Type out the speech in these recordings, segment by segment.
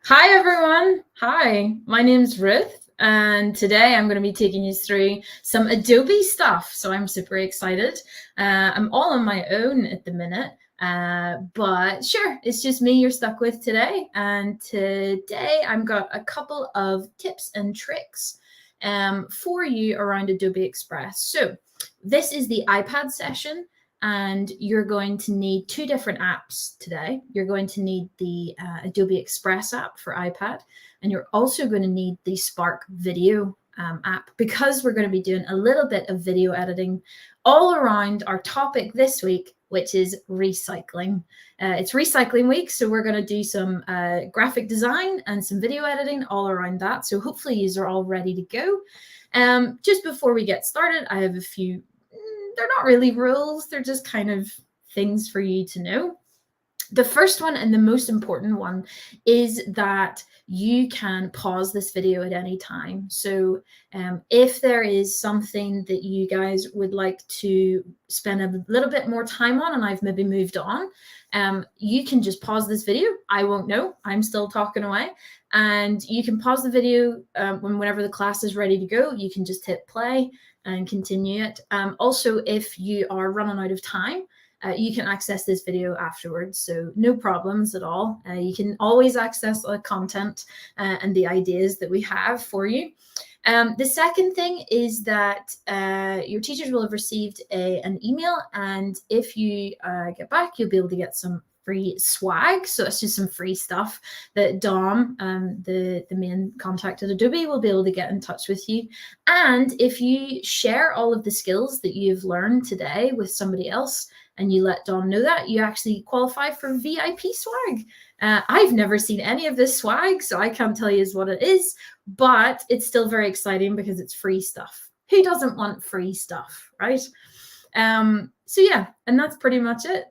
Hi everyone. Hi, my name's Ruth, and today I'm going to be taking you through some Adobe stuff. So I'm super excited. I'm all on my own at the minute, but sure, it's just me you're stuck with today. And today I've got a couple of tips and tricks for you around Adobe Express. So this is the iPad session. And you're going to need two different apps today. You're going to need the Adobe Express app for iPad, and you're also going to need the Spark Video app, because we're going to be doing a little bit of video editing all around our topic this week, which is recycling. It's recycling week, so we're going to do some graphic design and some video editing all around that. So hopefully you are all ready to go. Just before we get started, I have a few, they're not really rules, they're just kind of things for you to know. The first one, and the most important one, is that you can pause this video at any time. So if there is something that you guys would like to spend a little bit more time on and I've maybe moved on, you can just pause this video. I won't know, I'm still talking away. And you can pause the video whenever the class is ready to go. You can just hit play and continue it. Also, if you are running out of time, you can access this video afterwards, so no problems at all. You can always access the content and the ideas that we have for you. The second thing is that your teachers will have received an email, and if you get back, you'll be able to get some free swag. So it's just some free stuff that Dom, the main contact at Adobe, will be able to get in touch with you. And if you share all of the skills that you've learned today with somebody else and you let Dom know that, you actually qualify for VIP swag. I've never seen any of this swag, so I can't tell you what it is, but it's still very exciting because it's free stuff. Who doesn't want free stuff, right? So yeah, and that's pretty much it.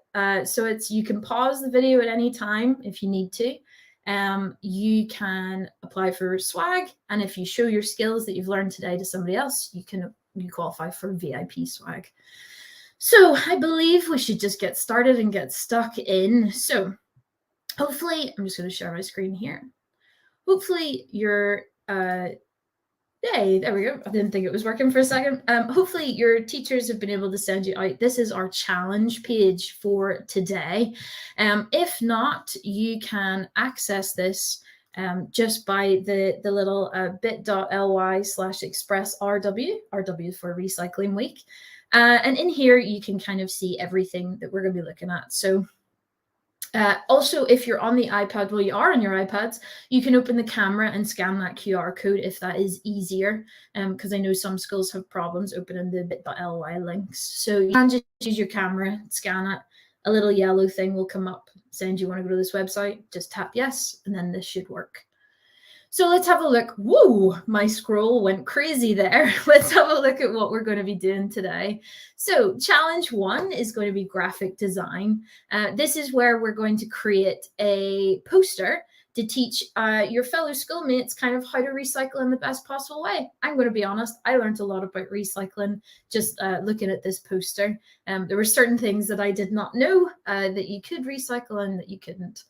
So you can pause the video at any time if you need to. You can apply for swag, and if you show your skills that you've learned today to somebody else, you qualify for VIP swag. So I believe we should just get started and get stuck in. So hopefully, I'm just going to share my screen here. Hopefully you're Yay, there we go. I didn't think it was working for a second. Hopefully your teachers have been able to send you out. This is our challenge page for today. If not, you can access this just by the little bit.ly/expressrw. RW for Recycling Week. And in here, you can kind of see everything that we're going to be looking at. So also, if you're on the iPad, well, you are on your iPads, you can open the camera and scan that QR code if that is easier, because I know some schools have problems opening the bit.ly links. So you can just use your camera, scan it, a little yellow thing will come up saying, do you want to go to this website? Just tap yes, and then this should work. So let's have a look. Woo, my scroll went crazy there. Let's have a look at what we're going to be doing today. So challenge one is going to be graphic design. This is where we're going to create a poster to teach your fellow schoolmates kind of how to recycle in the best possible way. I'm going to be honest, I learned a lot about recycling just looking at this poster. There were certain things that I did not know that you could recycle and that you couldn't.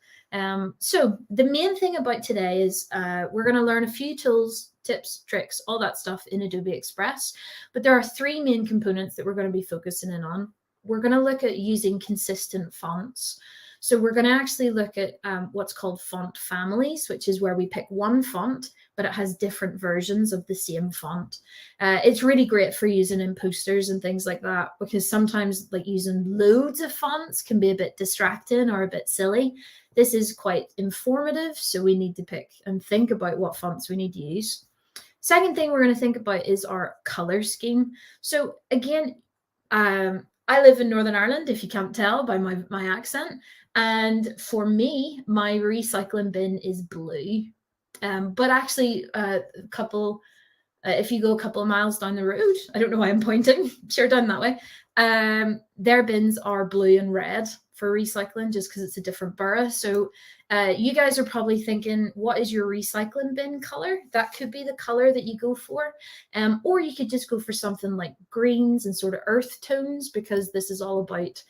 So the main thing about today is we're going to learn a few tools, tips, tricks, all that stuff in Adobe Express. But there are three main components that we're going to be focusing in on. We're going to look at using consistent fonts. So we're going to actually look at what's called font families, which is where we pick one font, but it has different versions of the same font. It's really great for using in posters and things like that, because sometimes like using loads of fonts can be a bit distracting or a bit silly. This is quite informative, so we need to pick and think about what fonts we need to use. Second thing we're going to think about is our color scheme. So again, I live in Northern Ireland, if you can't tell by my accent. And for me, my recycling bin is blue. But actually, if you go a couple of miles down the road, I don't know why I'm pointing, sure, down that way, their bins are blue and red for recycling just because it's a different borough. So you guys are probably thinking, what is your recycling bin color? That could be the color that you go for. Or you could just go for something like greens and sort of earth tones, because this is all about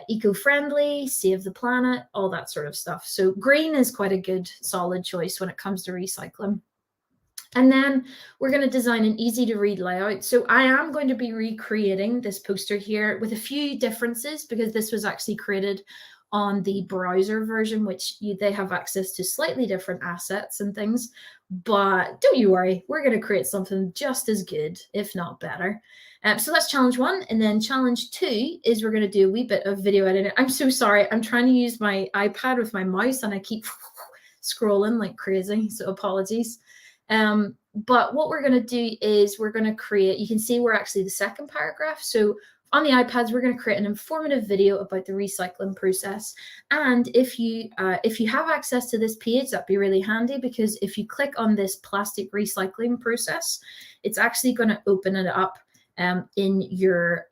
eco-friendly, save the planet, all that sort of stuff. So green is quite a good solid choice when it comes to recycling. And then we're going to design an easy to read layout. So I am going to be recreating this poster here with a few differences, because this was actually created on the browser version, which they have access to slightly different assets and things. But don't you worry, we're going to create something just as good, if not better. So that's challenge 1. And then challenge 2 is we're going to do a wee bit of video editing. I'm so sorry. I'm trying to use my iPad with my mouse and I keep scrolling like crazy. So apologies. But what we're going to do is we're going to create, you can see we're actually the second paragraph. So on the iPads, we're going to create an informative video about the recycling process. And if you have access to this page, that'd be really handy, because if you click on this plastic recycling process, it's actually going to open it up in your,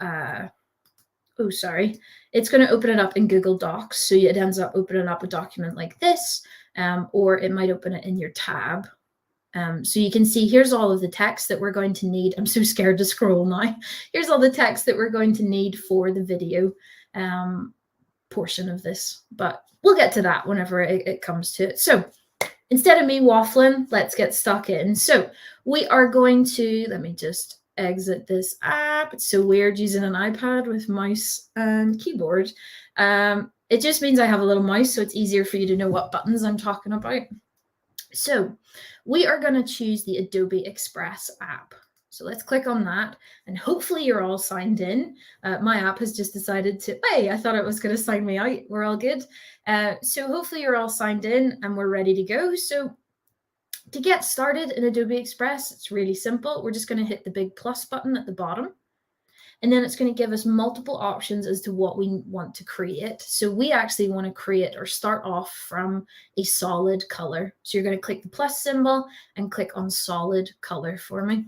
it's going to open it up in Google Docs. So it ends up opening up a document like this, or it might open it in your tab. So you can see here's all of the text that we're going to need. I'm so scared to scroll now. Here's all the text that we're going to need for the video portion of this, but we'll get to that whenever it comes to it. So instead of me waffling, let's get stuck in. So we are going to, let me just exit this app. It's so weird using an iPad with mouse and keyboard. It just means I have a little mouse, so it's easier for you to know what buttons I'm talking about. So we are going to choose the Adobe Express app. So let's click on that, and hopefully you're all signed in. My app has just decided to, hey, I thought it was going to sign me out. We're all good. So hopefully you're all signed in and we're ready to go. So to get started in Adobe Express, it's really simple. We're just going to hit the big plus button at the bottom. And then it's going to give us multiple options as to what we want to create. So we actually want to create or start off from a solid color. So you're going to click the plus symbol and click on solid color for me.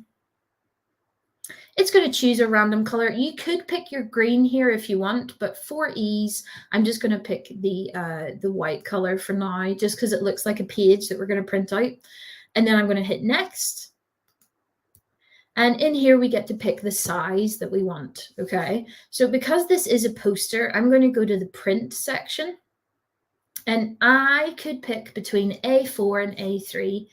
It's going to choose a random color. You could pick your green here if you want, but for ease, I'm just going to pick the white color for now, just because it looks like a page that we're going to print out. And then I'm going to hit next. And in here, we get to pick the size that we want, okay? So because this is a poster, I'm going to go to the print section. And I could pick between A4 and A3.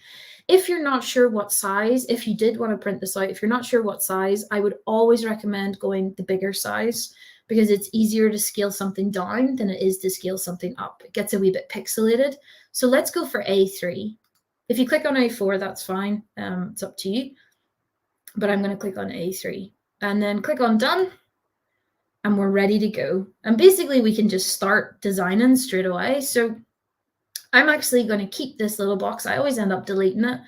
If you're not sure what size, if you did want to print this out, if you're not sure what size, I would always recommend going the bigger size, because it's easier to scale something down than it is to scale something up. It gets a wee bit pixelated. So let's go for A3. If you click on A4, that's fine. It's up to you. But I'm going to click on A3 and then click on done, and we're ready to go. And basically we can just start designing straight away. So I'm actually going to keep this little box. I always end up deleting it,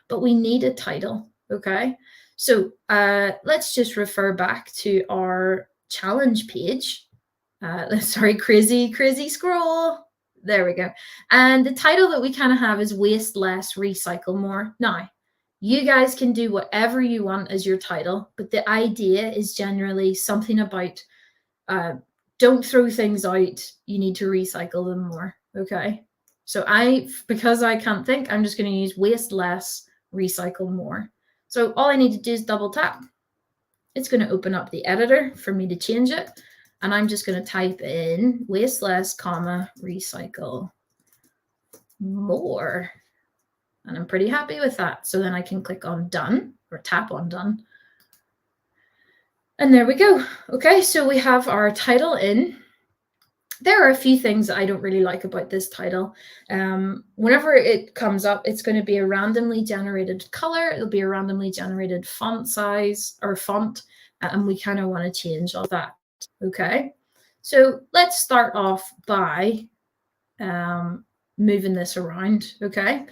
but we need a title. Okay. So let's just refer back to our challenge page. Sorry, crazy scroll. There we go. And the title that we kind of have is Waste Less, Recycle More. Now, you guys can do whatever you want as your title, but the idea is generally something about don't throw things out, you need to recycle them more, okay? So because I can't think, I'm just going to use waste less, recycle more. So all I need to do is double tap. It's going to open up the editor for me to change it. And I'm just going to type in waste less, comma, recycle more. And I'm pretty happy with that. So then I can click on done, or tap on done. And there we go. Okay, so we have our title in. There are a few things that I don't really like about this title. Whenever it comes up, it's going to be a randomly generated color. It'll be a randomly generated font size or font. And we kind of want to change all that. Okay, so let's start off by moving this around. Okay.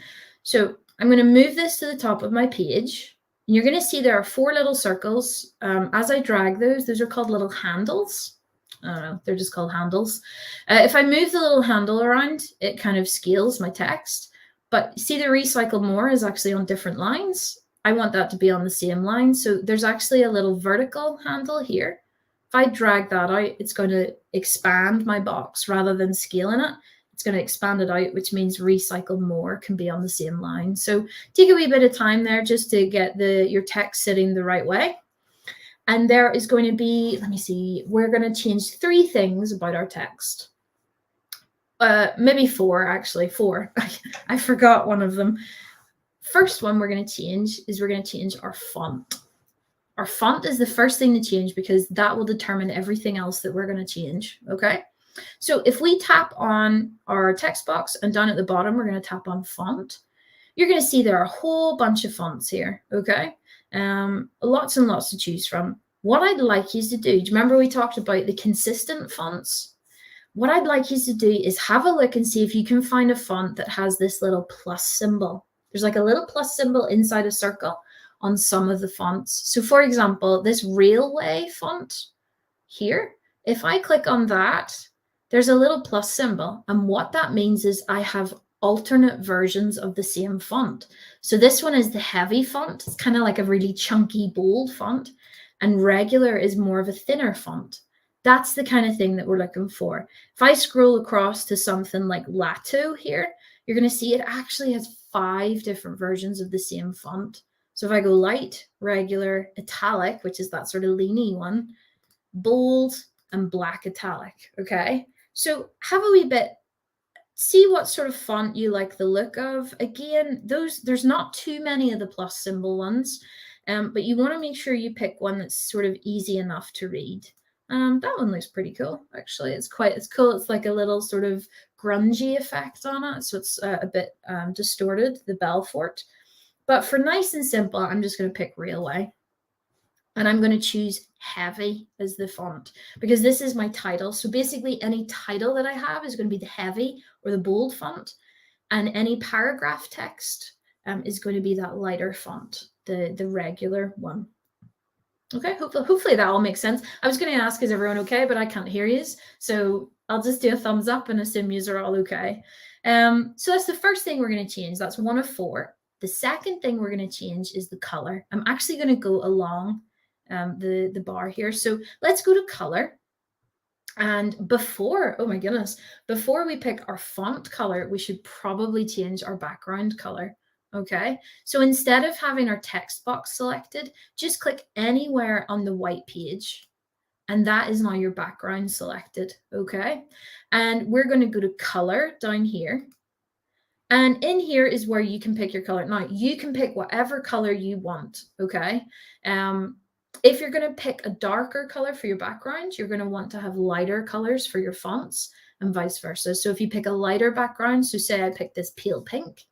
So I'm going to move this to the top of my page. And you're going to see there are 4 little circles. As I drag those are called little handles. I don't know, they're just called handles. If I move the little handle around, it kind of scales my text. But see, the recycle more is actually on different lines. I want that to be on the same line. So there's actually a little vertical handle here. If I drag that out, it's going to expand my box rather than scaling it. It's going to expand it out, which means recycle more can be on the same line. So take a wee bit of time there just to get your text sitting the right way. And there is going to be, let me see, we're going to change 3 things about our text. Maybe 4, actually, 4. I forgot one of them. First one we're going to change is we're going to change our font. Our font is the first thing to change because that will determine everything else that we're going to change, okay? So if we tap on our text box and down at the bottom, we're going to tap on font. You're going to see there are a whole bunch of fonts here, okay? Lots and lots to choose from. What I'd like you to do you remember we talked about the consistent fonts? What I'd like you to do is have a look and see if you can find a font that has this little plus symbol. There's like a little plus symbol inside a circle on some of the fonts. So for example, this railway font here, if I click on that, there's a little plus symbol. And what that means is I have alternate versions of the same font. So this one is the heavy font. It's kind of like a really chunky, bold font. And regular is more of a thinner font. That's the kind of thing that we're looking for. If I scroll across to something like Lato here, you're going to see it actually has 5 different versions of the same font. So if I go light, regular, italic, which is that sort of leany one, bold, and black italic, okay? So have a wee bit, see what sort of font you like the look of. Again, there's not too many of the plus symbol ones, but you want to make sure you pick one that's sort of easy enough to read. That one looks pretty cool, actually. It's cool. It's like a little sort of grungy effect on it, so it's a bit distorted, the Belfort. But for nice and simple, I'm just going to pick Railway. And I'm going to choose heavy as the font because this is my title. So basically any title that I have is going to be the heavy or the bold font. And any paragraph text is going to be that lighter font, the regular one. Okay, hopefully that all makes sense. I was going to ask, is everyone okay? But I can't hear you. So I'll just do a thumbs up and assume you are all okay. So that's the first thing we're going to change. That's 1 of 4. The second thing we're going to change is the color. I'm actually going to go along the bar here. So let's go to color. And before, oh my goodness, before we pick our font color, we should probably change our background color. Okay, so instead of having our text box selected, just click anywhere on the white page. And that is now your background selected. Okay, and we're going to go to color down here. And in here is where you can pick your color. Now, you can pick whatever color you want, okay? If you're going to pick a darker color for your background, you're going to want to have lighter colors for your fonts and vice versa. So if you pick a lighter background, so say I pick this pale pink,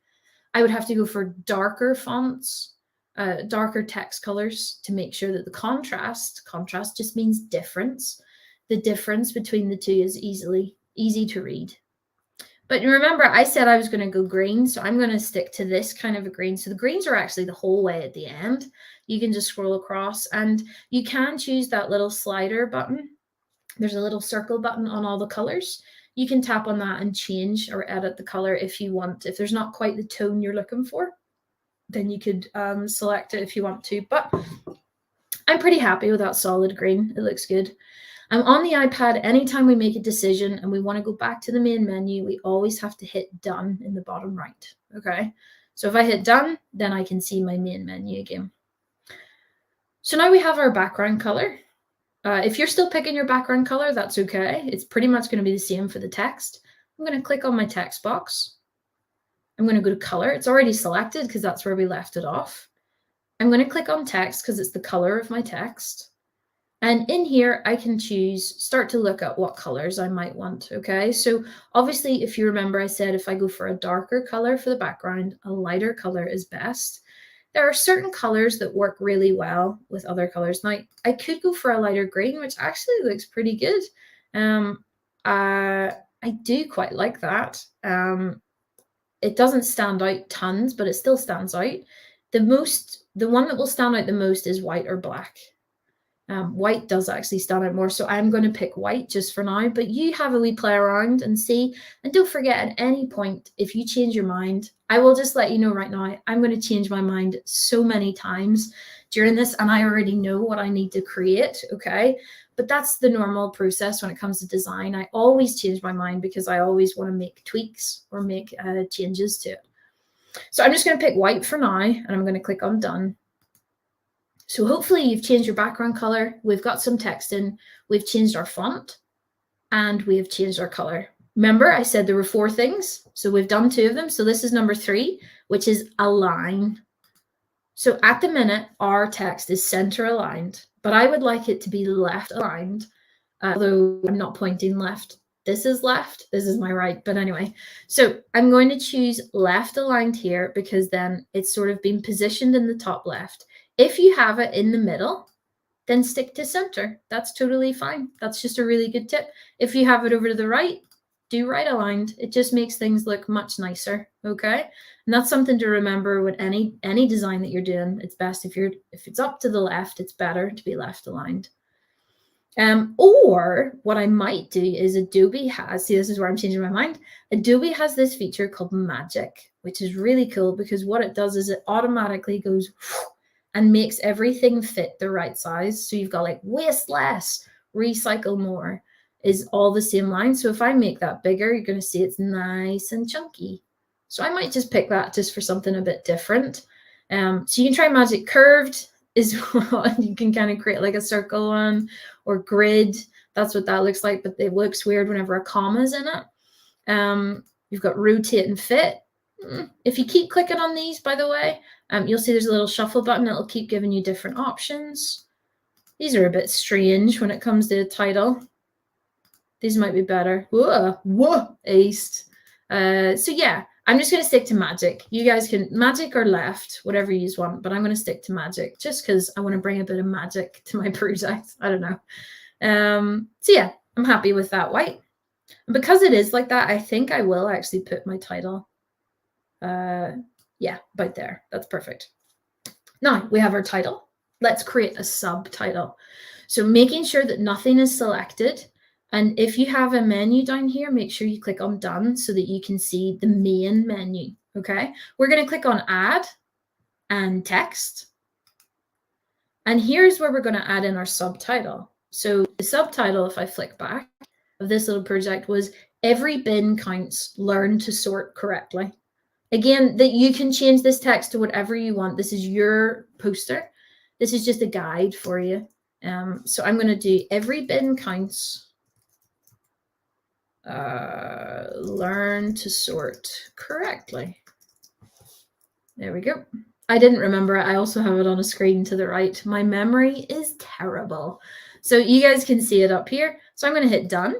I would have to go for darker fonts, darker text colors to make sure that the contrast just means difference. The difference between the two is easy to read. But remember, I said I was going to go green, so I'm going to stick to this kind of a green. So the greens are actually the whole way at the end. You can just scroll across, and you can choose that little slider button. There's a little circle button on all the colors. You can tap on that and change or edit the color if you want. If there's not quite the tone you're looking for, then you could select it if you want to. But I'm pretty happy with that solid green. It looks good. On the iPad, anytime we make a decision and we want to go back to the main menu, we always have to hit done in the bottom right. Okay, so if I hit done, then I can see my main menu again. So now we have our background color. If you're still picking your background color, that's okay. It's pretty much going to be the same for the text. I'm going to click on my text box. I'm going to go to color. It's already selected because that's where we left it off. I'm going to click on text because it's the color of my text. And in here, I can start to look at what colors I might want, okay? So obviously, if you remember, I said if I go for a darker color for the background, a lighter color is best. There are certain colors that work really well with other colors. Now, I could go for a lighter green, which actually looks pretty good. I do quite like that. It doesn't stand out tons, but it still stands out. The one that will stand out the most is white or black. White does actually stand out more, so I'm going to pick white just for now, but you have a wee play around and see, and don't forget at any point, if you change your mind, I will just let you know right now, I'm going to change my mind so many times during this, and I already know what I need to create, okay? but that's the normal process when it comes to design. I always change my mind because I always want to make tweaks or make changes to it. So I'm just going to pick white for now, and I'm going to click on done. So hopefully you've changed your background color. We've got some text in, we've changed our font, and we have changed our color. Remember, I said there were 4 things. So we've done 2 of them. So this is number 3, which is align. So at the minute, our text is center aligned, but I would like it to be left aligned, although I'm not pointing left. This is left, this is my right, but anyway. So I'm going to choose left aligned here because then it's sort of been positioned in the top left. If you have it in the middle, then stick to center. That's totally fine. That's just a really good tip. If you have it over to the right, do right aligned. It just makes things look much nicer, okay? And that's something to remember with any design that you're doing. It's best if it's up to the left, it's better to be left aligned. Or what I might do is Adobe has, see, this is where I'm changing my mind. Adobe has this feature called Magic, which is really cool because what it does is it automatically goes and makes everything fit the right size. So you've got like waste less, recycle more is all the same line. So if I make that bigger, you're going to see it's nice and chunky. So I might just pick that just for something a bit different. So you can try Magic Curved is what you can kind of create like a circle one, or grid. That's what that looks like, but it looks weird whenever a comma is in it. You've got rotate and fit. If you keep clicking on these, by the way, you'll see there's a little shuffle button. It'll keep giving you different options. These are a bit strange when it comes to the title. These might be better. Whoa, aced. So yeah, I'm just going to stick to Magic. You guys can Magic or left, whatever you want, but I'm going to stick to Magic just because I want to bring a bit of magic to my project. I don't know. So yeah, I'm happy with that white. And because it is like that, I think I will actually put my title. Yeah, right there. That's perfect. Now we have our title. Let's create a subtitle. So making sure that nothing is selected. And if you have a menu down here, make sure you click on done so that you can see the main menu, okay? We're going to click on add and text. And here's where we're going to add in our subtitle. So the subtitle, if I flick back, of this little project was every bin counts, learn to sort correctly. Again, that you can change this text to whatever you want. This is your poster. This is just a guide for you. So I'm going to do every bin counts. Learn to sort correctly. There we go. I didn't remember it. I also have it on a screen to the right. My memory is terrible. So you guys can see it up here. So I'm going to hit done.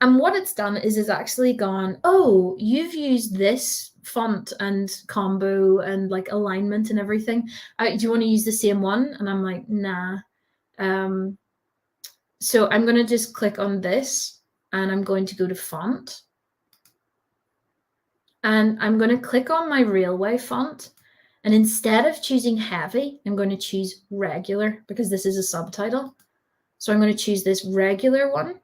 And what it's done is it's actually gone, oh, you've used this font and combo and like alignment and everything. Do you want to use the same one? And I'm like, nah. So I'm going to just click on this. And I'm going to go to font. And I'm going to click on my Railway font. And instead of choosing heavy, I'm going to choose regular because this is a subtitle. So I'm going to choose this regular one.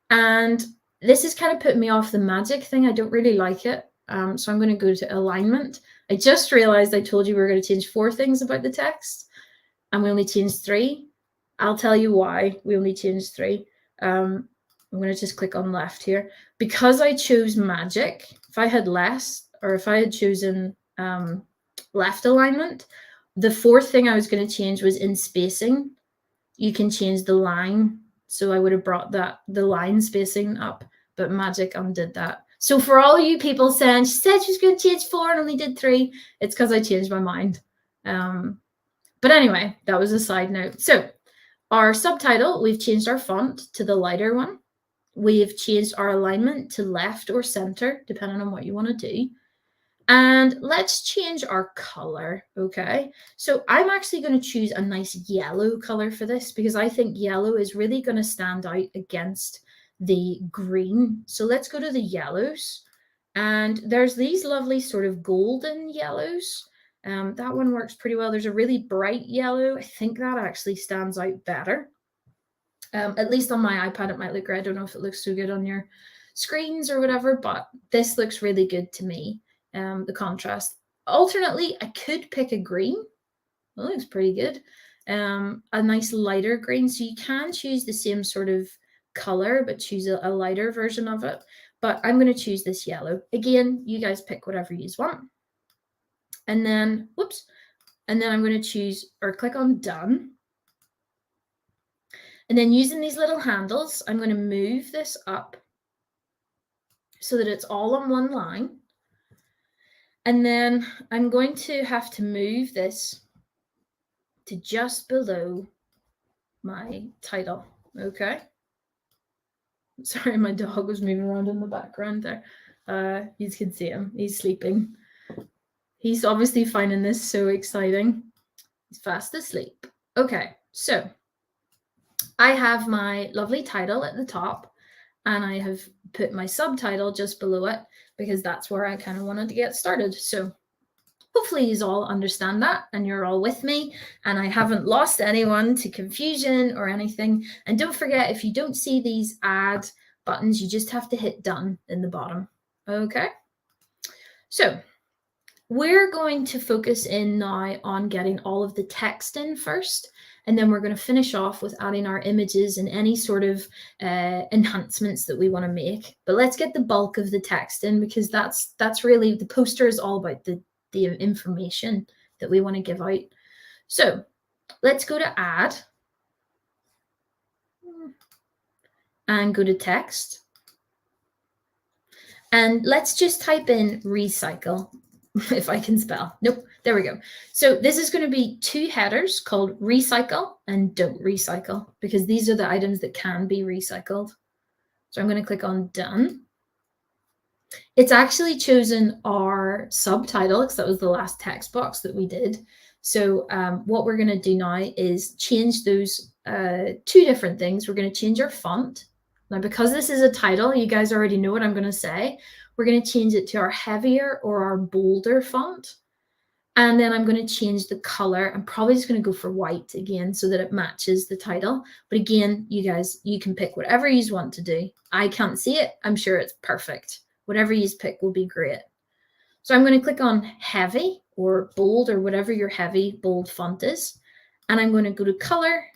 And this is kind of putting me off the magic thing. I don't really like it. So I'm going to go to alignment. I just realized I told you we were going to change 4 things about the text. And we only changed 3. I'll tell you why we only changed 3. I'm going to just click on left here. Because I chose magic, if I had less, or if I had chosen left alignment, the 4th thing I was going to change was in spacing. You can change the line. So I would have brought the line spacing up, but magic undid that. So for all you people saying, she said she was going to change 4 and only did 3, it's because I changed my mind. But anyway, that was a side note. So our subtitle, we've changed our font to the lighter one. We've changed our alignment to left or center, depending on what you want to do. And let's change our color, okay? So I'm actually going to choose a nice yellow color for this because I think yellow is really going to stand out against the green. So let's go to the yellows. And there's these lovely sort of golden yellows. That one works pretty well. There's a really bright yellow. I think that actually stands out better. At least on my iPad, it might look great. I don't know if it looks so good on your screens or whatever, but this looks really good to me, the contrast. Alternately, I could pick a green. That looks pretty good. a nice lighter green. So you can choose the same sort of color, but choose a lighter version of it. But I'm going to choose this yellow. Again, you guys pick whatever you want. And then, whoops, and then I'm going to choose or click on done. And then using these little handles, I'm going to move this up so that it's all on one line. And then I'm going to have to move this to just below my title. Okay. Sorry, my dog was moving around in the background there. You can see him. He's sleeping. He's obviously finding this so exciting. He's fast asleep. Okay, so I have my lovely title at the top, and I have put my subtitle just below it because that's where I kind of wanted to get started. So hopefully you all understand that and you're all with me and I haven't lost anyone to confusion or anything. And don't forget, if you don't see these add buttons, you just have to hit done in the bottom. Okay, so we're going to focus in now on getting all of the text in first, and then we're going to finish off with adding our images and any sort of enhancements that we want to make. But let's get the bulk of the text in, because that's really, the poster is all about the information that we want to give out. So let's go to add and go to text. And let's just type in recycle. If I can spell. Nope, there we go. So this is going to be two headers called recycle and don't recycle, because these are the items that can be recycled. So I'm going to click on done. It's actually chosen our subtitle because that was the last text box that we did. So what we're going to do now is change those two different things. We're going to change our font. Now, because this is a title, you guys already know what I'm going to say. We're going to change it to our heavier or our bolder font. And then I'm going to change the color. I'm probably just going to go for white again so that it matches the title. But again, you guys, you can pick whatever you want to do. I can't see it. I'm sure it's perfect. Whatever you pick will be great. So I'm going to click on heavy or bold or whatever your heavy, bold font is. And I'm going to go to color,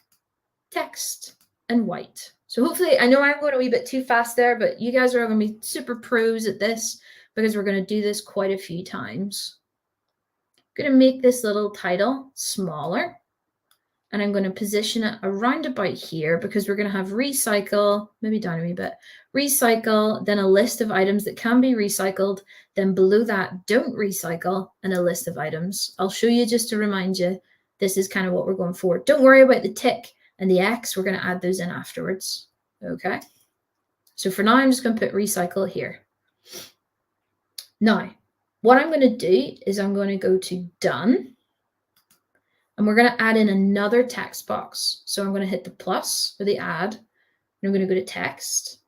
text, and white. So hopefully, I know I'm going a wee bit too fast there, but you guys are going to be super pros at this because we're going to do this quite a few times. I'm going to make this little title smaller, and I'm going to position it around about here because we're going to have recycle, maybe down a wee bit, recycle, then a list of items that can be recycled, then below that, don't recycle, and a list of items. I'll show you just to remind you, this is kind of what we're going for. Don't worry about the tick and the X, we're going to add those in afterwards. Okay. So for now, I'm just going to put recycle here. Now, what I'm going to do is I'm going to go to done, and we're going to add in another text box. So I'm going to hit the plus for the add, and I'm going to go to text.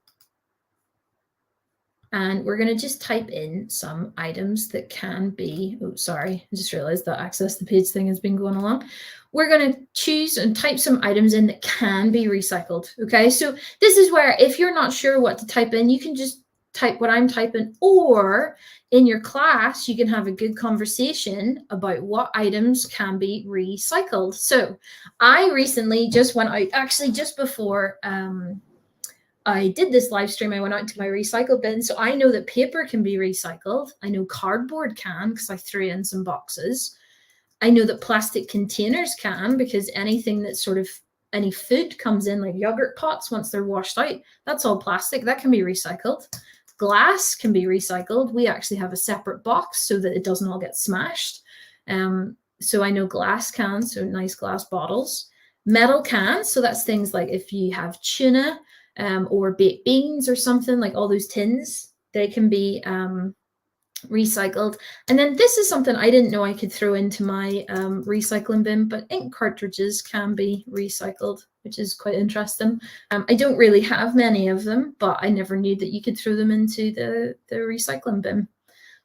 And we're going to just type in some items that can be, oh, sorry, I just realized that access the page thing has been going along. We're going to choose and type some items in that can be recycled. Okay, so this is where if you're not sure what to type in, you can just type what I'm typing, or in your class, you can have a good conversation about what items can be recycled. So I recently just went out, actually just before I did this live stream, I went out to my recycle bin. So I know that paper can be recycled. I know cardboard can because I threw in some boxes. I know that plastic containers can, because anything that's sort of, any food comes in, like yogurt pots, once they're washed out, that's all plastic. That can be recycled. Glass can be recycled. We actually have a separate box so that it doesn't all get smashed. So I know glass cans, so nice glass bottles. Metal cans, so that's things like if you have tuna, or baked beans or something, like all those tins, they can be recycled. And then this is something I didn't know I could throw into my recycling bin, but ink cartridges can be recycled, which is quite interesting. I don't really have many of them, but I never knew that you could throw them into the recycling bin.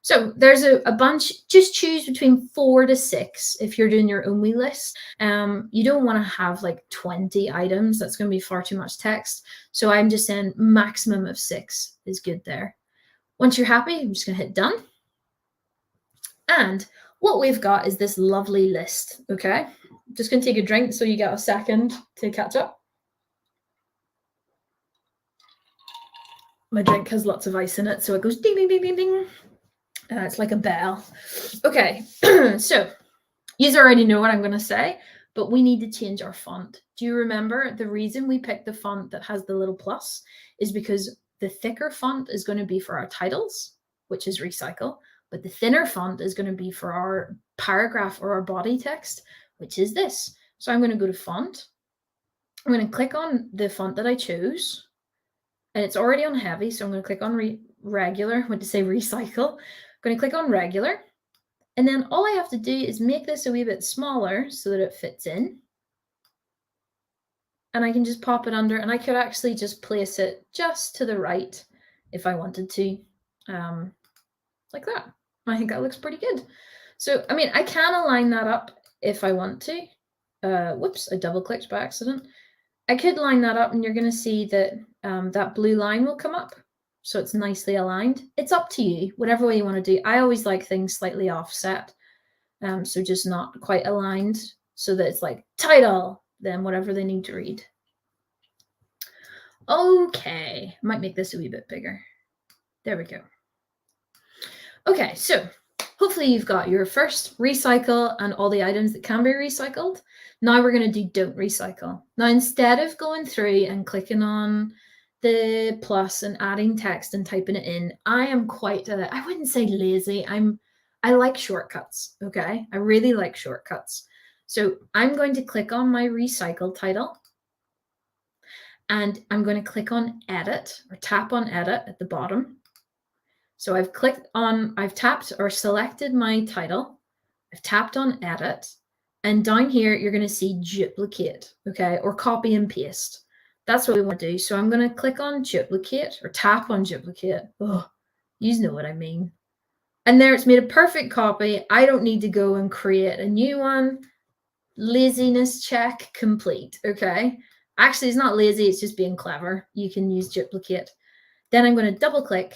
So there's a bunch. Just choose between 4 to 6 if you're doing your own wee list. You don't want to have like 20 items. That's going to be far too much text. So I'm just saying maximum of 6 is good there. Once you're happy, I'm just going to hit done. And what we've got is this lovely list, okay? just going to take a drink so you get a second to catch up. My drink has lots of ice in it, so it goes ding, ding, ding, ding, ding. It's like a bell. Okay, so you already know what I'm going to say, but we need to change our font. Do you remember the reason we picked the font that has the little plus is because the thicker font is going to be for our titles, which is recycle, but the thinner font is going to be for our paragraph or our body text, which is this. So I'm going to go to font. I'm going to click on the font that I chose, and it's already on heavy, so I'm going to click on regular. I went to say recycle. I'm going to click on regular. And then all I have to do is make this a wee bit smaller so that it fits in. And I can just pop it under, and I could actually just place it just to the right if I wanted to, like that. I think that looks pretty good. So, I mean, I can align that up if I want to. Whoops, I double clicked by accident. I could line that up and you're going to see that that blue line will come up. So it's nicely aligned. It's up to you, whatever way you want to do. I always like things slightly offset. So just not quite aligned so that it's like title, then whatever they need to read. Okay, I might make this a wee bit bigger. There we go. Okay, so hopefully you've got your first recycle and all the items that can be recycled. Now we're going to do don't recycle. Now, instead of going through and clicking on the plus and adding text and typing it in, I am quite, I wouldn't say lazy. I like shortcuts, okay? I really like shortcuts. So I'm going to click on my recycle title and I'm going to click on edit or tap on edit at the bottom. So I've tapped or selected my title. I've tapped on edit, and down here, you're going to see duplicate, okay? Or copy and paste. That's what we want to do. So I'm going to click on duplicate or tap on duplicate. Oh, you know what I mean. And there it's made a perfect copy. I don't need to go and create a new one. Laziness check complete, okay? Actually, it's not lazy, it's just being clever. You can use duplicate. Then I'm going to double click,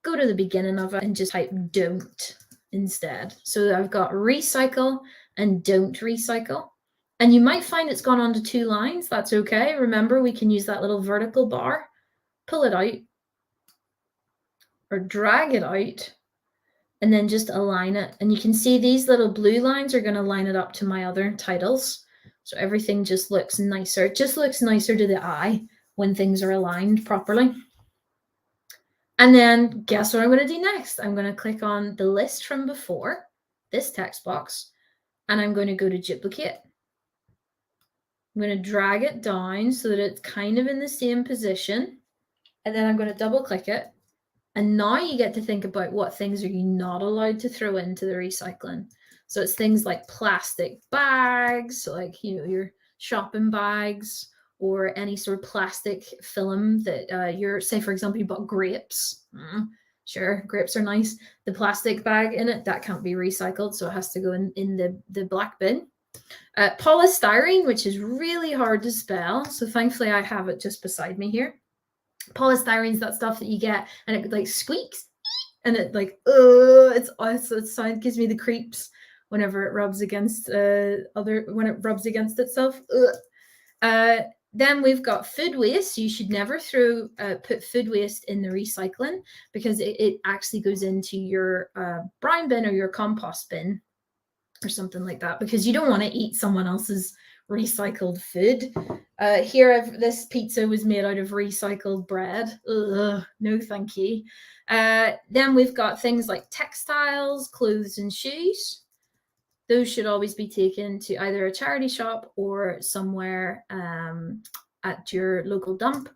go to the beginning of it and just type don't instead. So I've got recycle and don't recycle. And you might find it's gone onto 2 lines. That's okay. Remember, we can use that little vertical bar, pull it out or drag it out and then just align it. And you can see these little blue lines are going to line it up to my other titles. So everything just looks nicer. It just looks nicer to the eye when things are aligned properly. And then guess what I'm going to do next? I'm going to click on the list from before, this text box, and I'm going to go to duplicate. I'm going to drag it down so that it's kind of in the same position. And then I'm going to double click it. And now you get to think about what things are you not allowed to throw into the recycling. So it's things like plastic bags, like, you know, your shopping bags, or any sort of plastic film that you're, say, for example, you bought grapes. Sure, grapes are nice. The plastic bag in it, that can't be recycled, so it has to go in the black bin. Polystyrene, which is really hard to spell, so thankfully I have it just beside me here. Polystyrene is that stuff that you get and it like squeaks and it like it sound gives me the creeps whenever it rubs against when it rubs against itself. Then we've got food waste. You should never put food waste in the recycling because it actually goes into your brine bin or your compost bin or something like that, because you don't want to eat someone else's recycled food. Here, this pizza was made out of recycled bread. Ugh, no, thank you. Then we've got things like textiles, clothes, and shoes. Those should always be taken to either a charity shop or somewhere at your local dump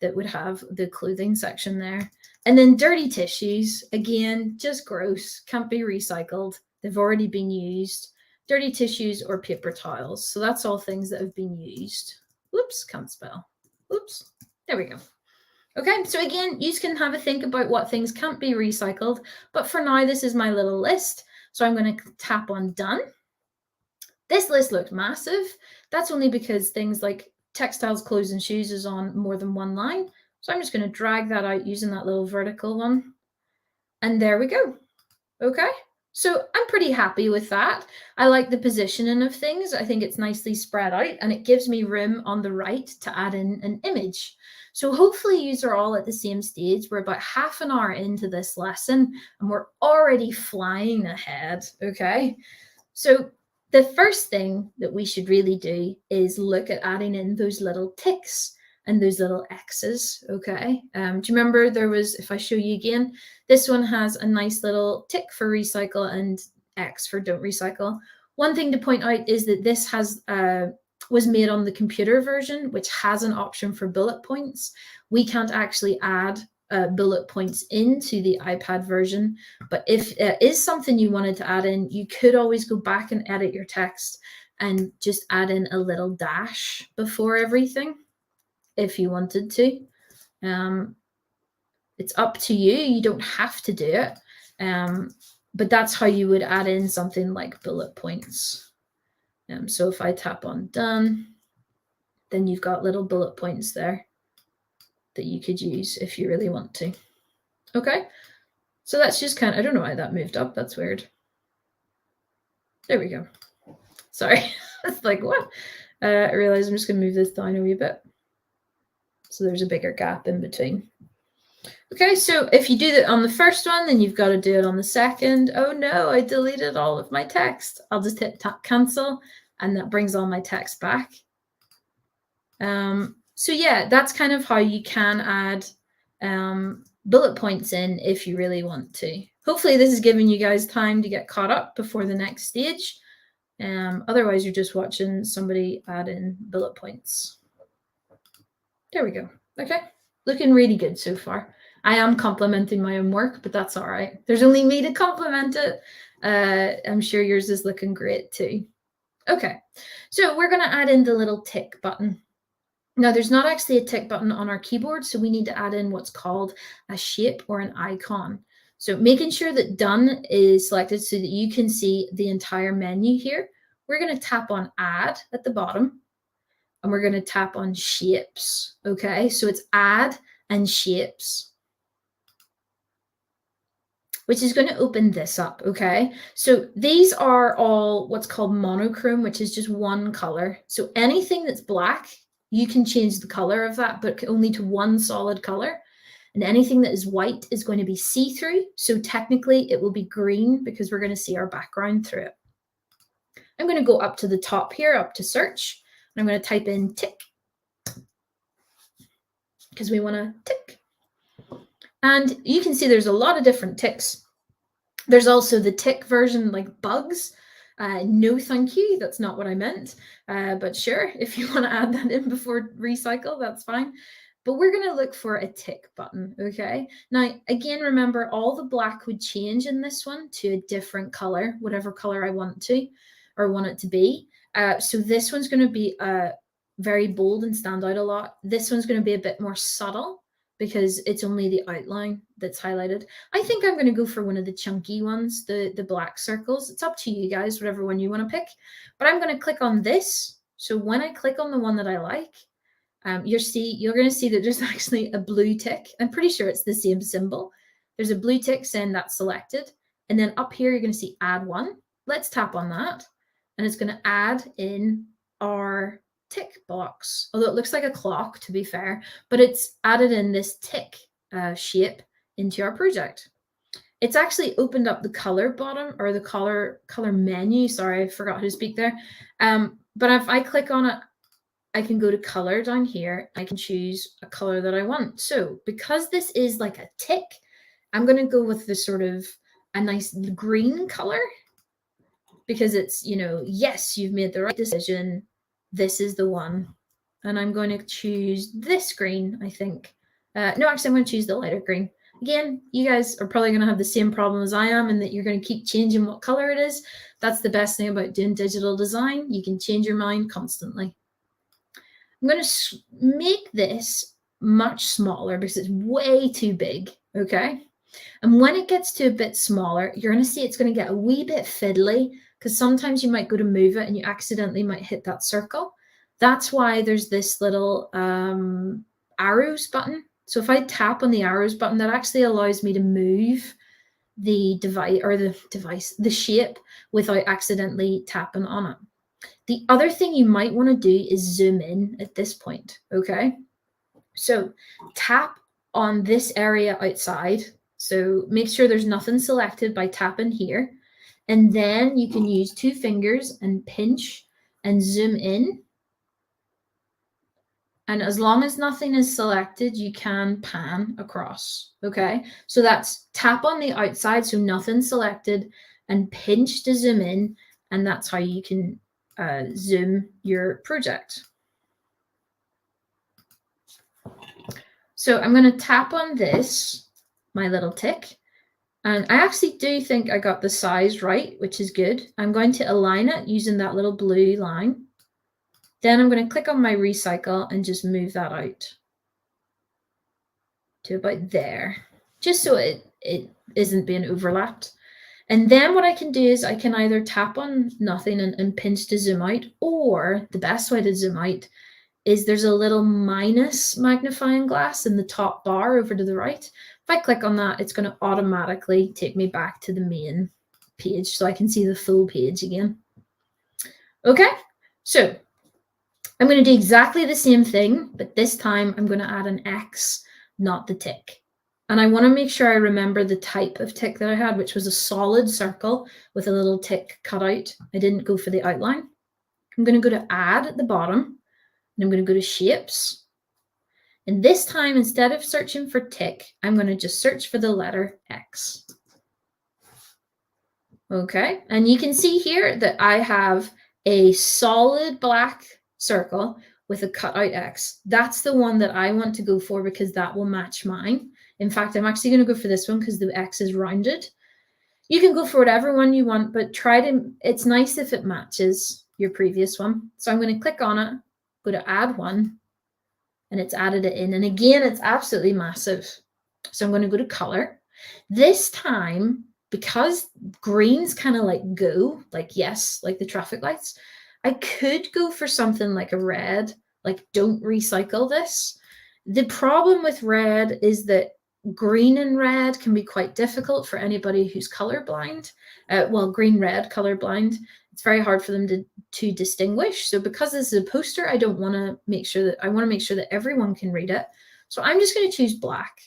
that would have the clothing section there. And then dirty tissues, again, just gross, can't be recycled. They've already been used. Dirty tissues or paper towels. So that's all things that have been used. Whoops, can't spell. Oops, there we go. Okay, so again, you can have a think about what things can't be recycled. But for now, this is my little list. So I'm going to tap on done. This list looked massive. That's only because things like textiles, clothes, and shoes is on more than 1 line. So I'm just going to drag that out using that little vertical one. And there we go. Okay. So I'm pretty happy with that. I like the positioning of things. I think it's nicely spread out and it gives me room on the right to add in an image. So hopefully you are all at the same stage. We're about half an hour into this lesson and we're already flying ahead, okay? So the first thing that we should really do is look at adding in those little ticks and those little X's, okay? Do you remember there was, if I show you again, this one has a nice little tick for recycle and X for don't recycle. One thing to point out is that this has was made on the computer version, which has an option for bullet points. We can't actually add bullet points into the iPad version, but if it is something you wanted to add in, you could always go back and edit your text and just add in a little dash before everything if you wanted to. It's up to you. You don't have to do it. But that's how you would add in something like bullet points. So if I tap on done, then you've got little bullet points there that you could use if you really want to. Okay, so that's just kind of, I don't know why that moved up. That's weird. There we go. Sorry, it's like, what? I realize I'm just going to move this down a wee bit. So there's a bigger gap in between. Okay, so if you do that on the first one, then you've got to do it on the second. Oh no, I deleted all of my text. I'll just hit cancel and that brings all my text back. So yeah, that's kind of how you can add bullet points in if you really want to. Hopefully this is giving you guys time to get caught up before the next stage. Otherwise you're just watching somebody add in bullet points. There we go. Okay, looking really good so far. I am complimenting my own work, but that's all right. There's only me to compliment it. I'm sure yours is looking great too. Okay, so we're going to add in the little tick button. Now, there's not actually a tick button on our keyboard, so we need to add in what's called a shape or an icon. So making sure that done is selected so that you can see the entire menu here. We're going to tap on add at the bottom and we're going to tap on shapes. Okay, so it's add and shapes, which is going to open this up, okay? So these are all what's called monochrome, which is just one color. So anything that's black, you can change the color of that, but only to one solid color. And anything that is white is going to be see-through. So technically it will be green because we're going to see our background through it. I'm going to go up to the top here, up to search. And I'm going to type in tick because we want to tick. And you can see there's a lot of different ticks. There's also the tick version like bugs. No, thank you. That's not what I meant. But sure, if you want to add that in before recycle, that's fine. But we're going to look for a tick button, okay? Now, again, remember all the black would change in this one to a different color, whatever color I want to or want it to be. So this one's going to be very bold and stand out a lot. This one's going to be a bit more subtle because it's only the outline that's highlighted. I think I'm going to go for one of the chunky ones, the black circles. It's up to you guys, whatever one you want to pick. But I'm going to click on this. So when I click on the one that I like, you're going to see that there's actually a blue tick. I'm pretty sure it's the same symbol. There's a blue tick saying that's selected. And then up here, you're going to see add one. Let's tap on that. And it's going to add in our tick box, although it looks like a clock to be fair, but it's added in this tick shape into our project. It's actually opened up the color bottom or the color menu. Sorry, I forgot how to speak there. But if I click on it, I can go to color down here. I can choose a color that I want. So because this is like a tick, I'm going to go with this sort of a nice green color because it's, you know, yes, you've made the right decision. This is the one. And I'm going to choose this green, I think. No, actually, I'm going to choose the lighter green. Again, you guys are probably going to have the same problem as I am in that you're going to keep changing what color it is. That's the best thing about doing digital design. You can change your mind constantly. I'm going to make this much smaller because it's way too big, okay? And when it gets to a bit smaller, you're going to see it's going to get a wee bit fiddly because sometimes you might go to move it and you accidentally might hit that circle. That's why there's this little arrows button. So if I tap on the arrows button, that actually allows me to move the the shape without accidentally tapping on it. The other thing you might want to do is zoom in at this point, okay? So tap on this area outside. So make sure there's nothing selected by tapping here. And then you can use 2 fingers and pinch and zoom in. And as long as nothing is selected, you can pan across, okay? So that's tap on the outside, so nothing's selected, and pinch to zoom in, and that's how you can zoom your project. So I'm going to tap on this, my little tick, and I actually do think I got the size right, which is good. I'm going to align it using that little blue line. Then I'm going to click on my recycle and just move that out to about there, just so it isn't being overlapped. And then what I can do is I can either tap on nothing and pinch to zoom out, or the best way to zoom out is there's a little minus magnifying glass in the top bar over to the right. If I click on that, it's going to automatically take me back to the main page so I can see the full page again. Okay, so I'm going to do exactly the same thing, but this time I'm going to add an X, not the tick. And I want to make sure I remember the type of tick that I had, which was a solid circle with a little tick cut out. I didn't go for the outline. I'm going to go to Add at the bottom, and I'm going to go to Shapes. And this time, instead of searching for tick, I'm going to just search for the letter X. Okay, and you can see here that I have a solid black circle with a cutout X. That's the one that I want to go for because that will match mine. In fact, I'm actually going to go for this one because the X is rounded. You can go for whatever one you want, but it's nice if it matches your previous one. So I'm going to click on it, go to add one, and it's added it in. And again, it's absolutely massive. So I'm going to go to color. This time, because green's kind of like go, like yes, like the traffic lights, I could go for something like a red, like don't recycle this. The problem with red is that green and red can be quite difficult for anybody who's colorblind. Well, green-red colorblind. It's very hard for them to distinguish. So because this is a poster, I want to make sure that everyone can read it. So I'm just going to choose black.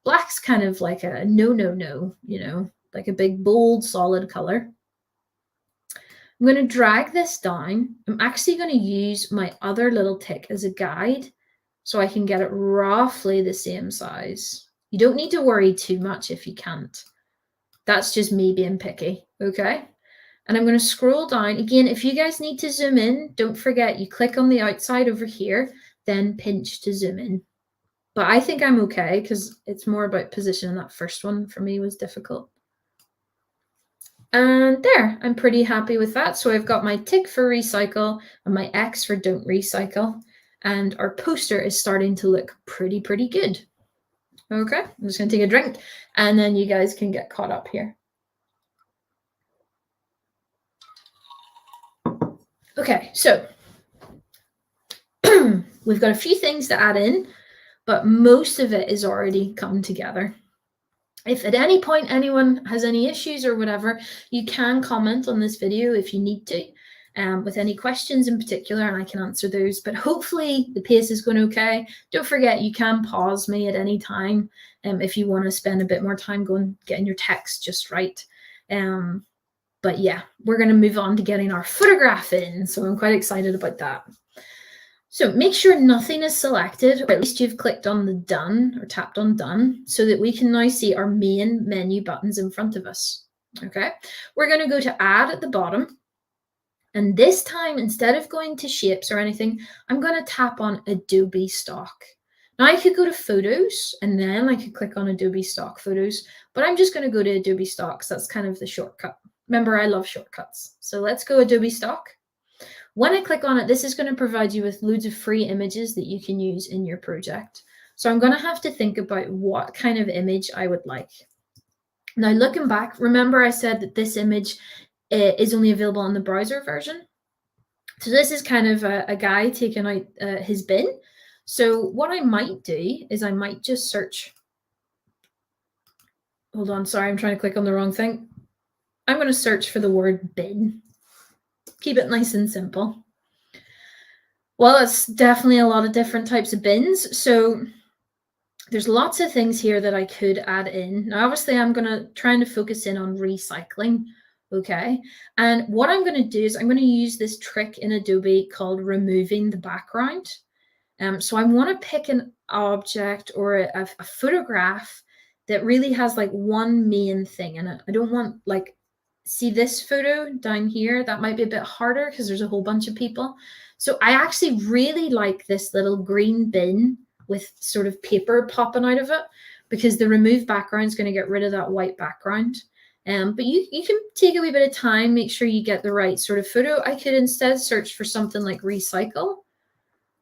Black's kind of like a no, you know, like a big, bold, solid color. I'm going to drag this down. I'm actually going to use my other little tick as a guide so I can get it roughly the same size. You don't need to worry too much if you can't. That's just me being picky, okay? And I'm going to scroll down. Again, if you guys need to zoom in, don't forget you click on the outside over here, then pinch to zoom in. But I think I'm okay because it's more about positioning. That first one for me was difficult. And there, I'm pretty happy with that. So I've got my tick for recycle and my X for don't recycle. And our poster is starting to look pretty good. Okay, I'm just going to take a drink and then you guys can get caught up here. Okay, so we've got a few things to add in, but most of it is already come together. If at any point anyone has any issues or whatever, you can comment on this video if you need to, with any questions in particular, and I can answer those. But hopefully the pace is going okay. Don't forget you can pause me at any time if you want to spend a bit more time getting your text just right. But yeah, we're going to move on to getting our photograph in. So I'm quite excited about that. So make sure nothing is selected, or at least you've clicked on the done or tapped on done so that we can now see our main menu buttons in front of us. Okay, we're going to go to add at the bottom. And this time, instead of going to shapes or anything, I'm going to tap on Adobe Stock. Now I could go to photos and then I could click on Adobe Stock Photos, but I'm just going to go to Adobe Stock because that's kind of the shortcut. Remember, I love shortcuts. So let's go Adobe Stock. When I click on it, this is going to provide you with loads of free images that you can use in your project. So I'm going to have to think about what kind of image I would like. Now, looking back, remember I said that this image is only available on the browser version. So this is kind of a guy taking out his bin. So what I might do is I might just search Hold on, sorry, I'm trying to click on the wrong thing. I'm going to search for the word bin. Keep it nice and simple. Well, it's definitely a lot of different types of bins. So there's lots of things here that I could add in. Now, obviously, I'm going to try to focus in on recycling. Okay. And what I'm going to do is I'm going to use this trick in Adobe called removing the background. So I want to pick an object or a photograph that really has like one main thing in it. I don't want like, see this photo down here? That might be a bit harder because there's a whole bunch of people. So I actually really like this little green bin with sort of paper popping out of it, because the remove background is going to get rid of that white background. But you can take a wee bit of time, make sure you get the right sort of photo. I could instead search for something like recycle,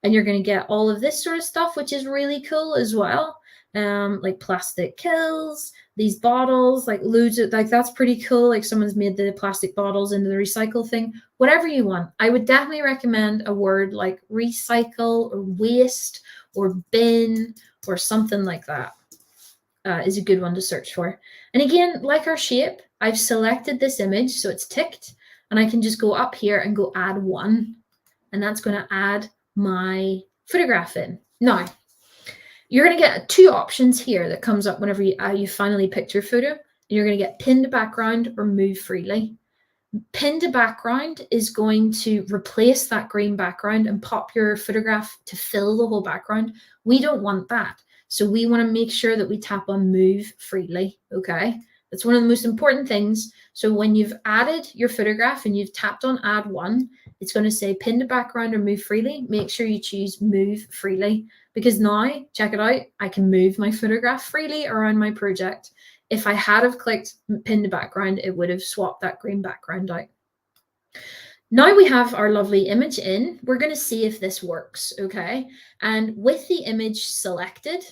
and you're going to get all of this sort of stuff, which is really cool as well. Like plastic kills, these bottles, like loads of, like that's pretty cool. Like someone's made the plastic bottles into the recycle thing, whatever you want. I would definitely recommend a word like recycle or waste or bin or something like that. Is a good one to search for. And again, like our shape, I've selected this image, so it's ticked, and I can just go up here and go add one, and that's going to add my photograph in. Now, you're going to get two options here that comes up whenever you finally picked your photo. You're going to get pinned to background or move freely. Pinned to background is going to replace that green background and pop your photograph to fill the whole background. We don't want that. So we want to make sure that we tap on move freely, okay? That's one of the most important things. So when you've added your photograph and you've tapped on add one, it's going to say pin to background or move freely. Make sure you choose move freely, because now, check it out, I can move my photograph freely around my project. If I had have clicked pin to background, it would have swapped that green background out. Now we have our lovely image in, we're going to see if this works, okay? And with the image selected,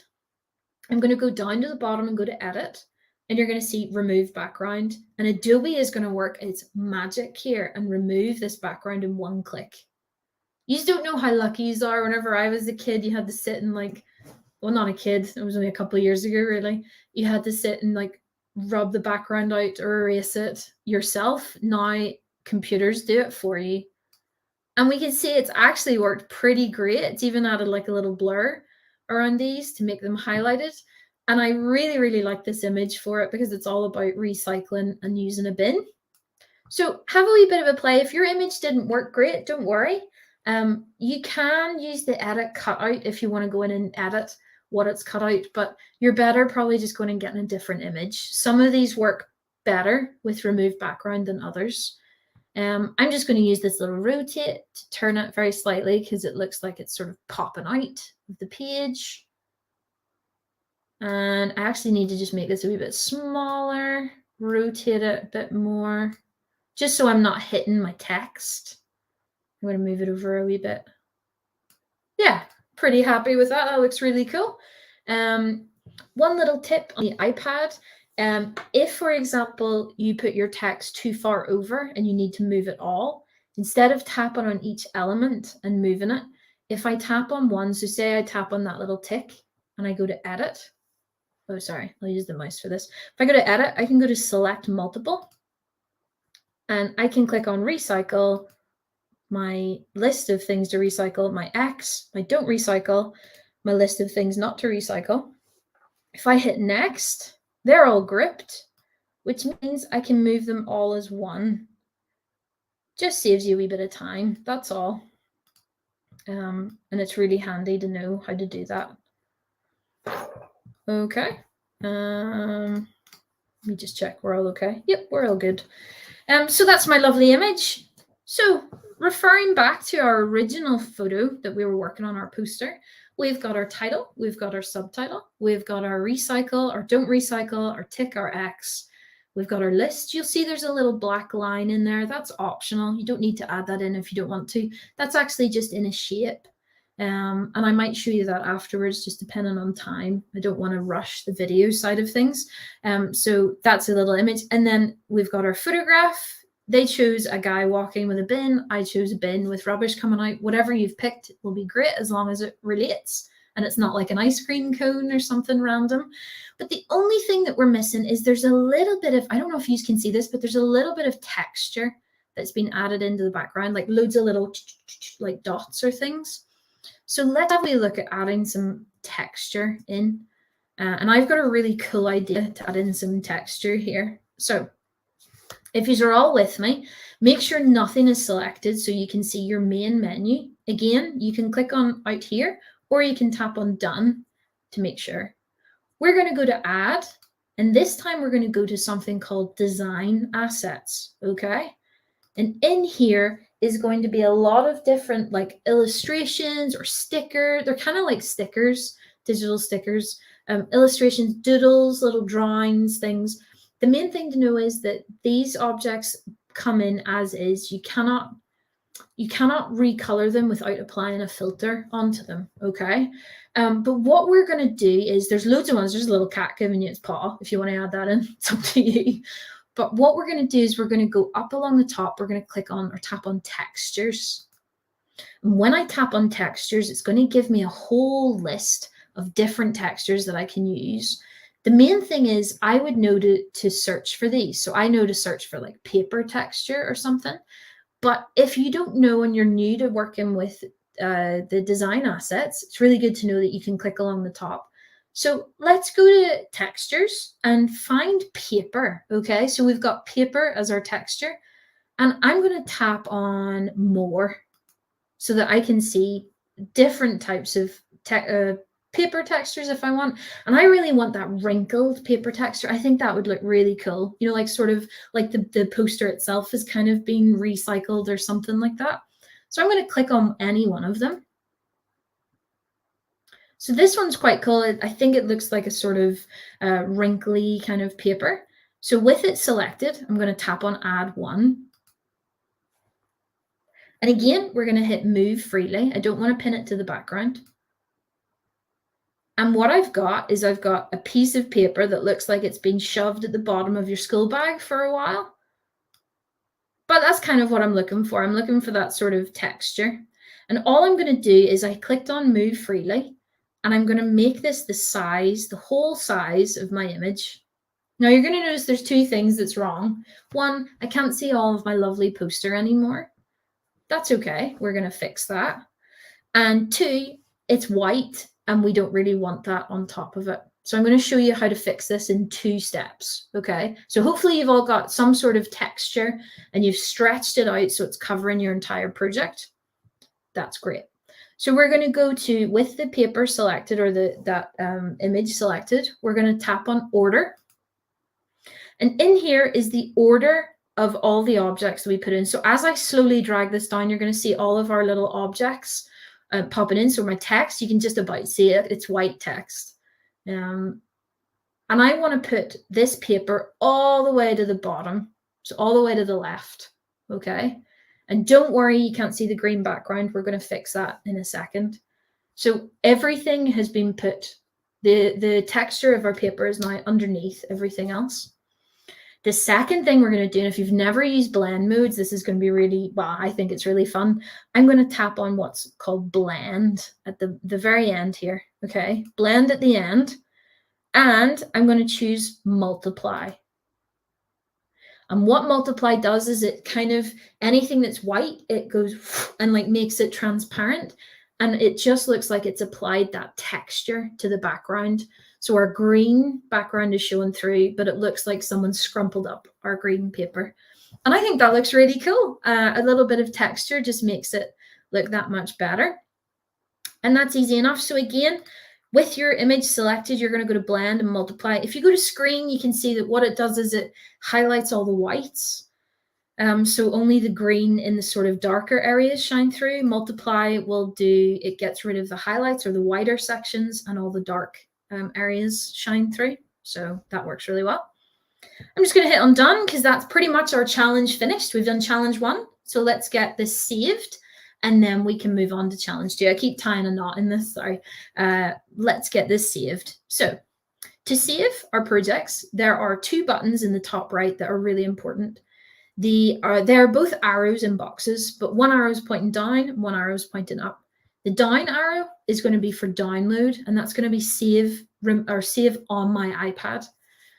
I'm going to go down to the bottom and go to edit, and you're going to see remove background, and Adobe is going to work its magic here and remove this background in one click. You just don't know how lucky you are. Whenever I was a kid, you had to sit and like, well, not a kid, it was only a couple of years ago, really. You had to sit and like rub the background out or erase it yourself. Now computers do it for you. And we can see it's actually worked pretty great. It's even added like a little blur around these to make them highlighted. And I really, really like this image for it because it's all about recycling and using a bin. So have a wee bit of a play. If your image didn't work great, don't worry. You can use the edit cutout if you want to go in and edit what it's cut out, but you're better probably just going and getting a different image. Some of these work better with remove background than others. I'm just going to use this little rotate to turn it very slightly because it looks like it's sort of popping out of the page. And I actually need to just make this a wee bit smaller, rotate it a bit more, just so I'm not hitting my text. I'm going to move it over a wee bit. Yeah, pretty happy with that. That looks really cool. One little tip on the iPad. If, for example, you put your text too far over and you need to move it all, instead of tapping on each element and moving it, if I tap on one, so say I tap on that little tick and I go to edit. Oh, sorry, I'll use the mouse for this. If I go to edit, I can go to select multiple and I can click on recycle, my list of things to recycle, my X, my don't recycle, my list of things not to recycle. If I hit next, they're all grouped, which means I can move them all as one. Just saves you a wee bit of time, that's all. And it's really handy to know how to do that. Okay. Let me just check we're all okay. Yep, we're all good. So that's my lovely image. So referring back to our original photo that we were working on, our poster, we've got our title, we've got our subtitle, we've got our recycle, our don't recycle, our tick, our X. We've got our list. You'll see there's a little black line in there. That's optional. You don't need to add that in if you don't want to. That's actually just in a shape. And I might show you that afterwards, just depending on time. I don't want to rush the video side of things. So that's a little image. And then we've got our photograph. They chose a guy walking with a bin. I chose a bin with rubbish coming out. Whatever you've picked will be great as long as it relates and it's not like an ice cream cone or something random. But the only thing that we're missing is there's a little bit of, I don't know if you can see this, but there's a little bit of texture that's been added into the background, like loads of little like dots or things. So let's have a look at adding some texture in. And I've got a really cool idea to add in some texture here. So if you're all with me, make sure nothing is selected so you can see your main menu. Again, you can click on out here, or you can tap on done to make sure. We're going to go to add, and this time we're going to go to something called design assets, okay? And in here is going to be a lot of different like illustrations or stickers. They're kind of like stickers, digital stickers, illustrations, doodles, little drawings, things. The main thing to know is that these objects come in as is. You cannot recolor them without applying a filter onto them, okay? But what we're going to do is, there's loads of ones. There's a little cat giving you its paw. If you want to add that in, it's up to you. But what we're going to do is we're going to go up along the top. We're going to click on or tap on textures. And when I tap on textures, it's going to give me a whole list of different textures that I can use. The main thing is I would know to search for these. So I know to search for like paper texture or something. But if you don't know and you're new to working with the design assets, it's really good to know that you can click along the top. So let's go to textures and find paper. Okay, so we've got paper as our texture, and I'm going to tap on more so that I can see different types of paper textures if I want. And I really want that wrinkled paper texture. I think that would look really cool. You know, like sort of like the poster itself is kind of being recycled or something like that. So I'm going to click on any one of them. So this one's quite cool. I think it looks like a sort of wrinkly kind of paper. So with it selected, I'm going to tap on add one. And again, we're going to hit move freely. I don't want to pin it to the background. And what I've got is I've got a piece of paper that looks like it's been shoved at the bottom of your school bag for a while. But that's kind of what I'm looking for. I'm looking for that sort of texture. And all I'm going to do is I clicked on move freely, and I'm going to make this the size, the whole size of my image. Now you're going to notice there's two things that's wrong. One, I can't see all of my lovely poster anymore. That's okay. We're going to fix that. And two, it's white, and we don't really want that on top of it. So I'm going to show you how to fix this in 2 steps, okay? So hopefully you've all got some sort of texture and you've stretched it out so it's covering your entire project. That's great. So we're going to go to, with the paper selected or that image selected, we're going to tap on order. And in here is the order of all the objects that we put in. So as I slowly drag this down, you're going to see all of our little objects popping in. So my text, you can just about see it. It's white text. And I want to put this paper all the way to the bottom. So all the way to the left. Okay. And don't worry, you can't see the green background. We're going to fix that in a second. So everything has been put, the texture of our paper is now underneath everything else. The second thing we're going to do, and if you've never used blend modes, this is going to be really, well, I think it's really fun. I'm going to tap on what's called blend at the very end here. Okay, blend at the end. And I'm going to choose multiply. And what multiply does is it kind of, anything that's white, it goes and like makes it transparent. And it just looks like it's applied that texture to the background. So our green background is showing through, but it looks like someone scrumpled up our green paper. And I think that looks really cool. A little bit of texture just makes it look that much better. And that's easy enough. So again, with your image selected, you're going to go to blend and multiply. If you go to screen, you can see that what it does is it highlights all the whites. So only the green in the sort of darker areas shine through. Multiply will do, it gets rid of the highlights or the wider sections, and all the dark areas shine through. So that works really well. I'm just going to hit on done because that's pretty much our challenge finished. We've done challenge 1. So let's get this saved and then we can move on to challenge 2. I keep tying a knot in this, sorry. Let's get this saved. So to save our projects, there are 2 buttons in the top right that are really important. They're both arrows in boxes, but one arrow is pointing down, one arrow is pointing up. The down arrow is going to be for download, and that's going to be save on my iPad.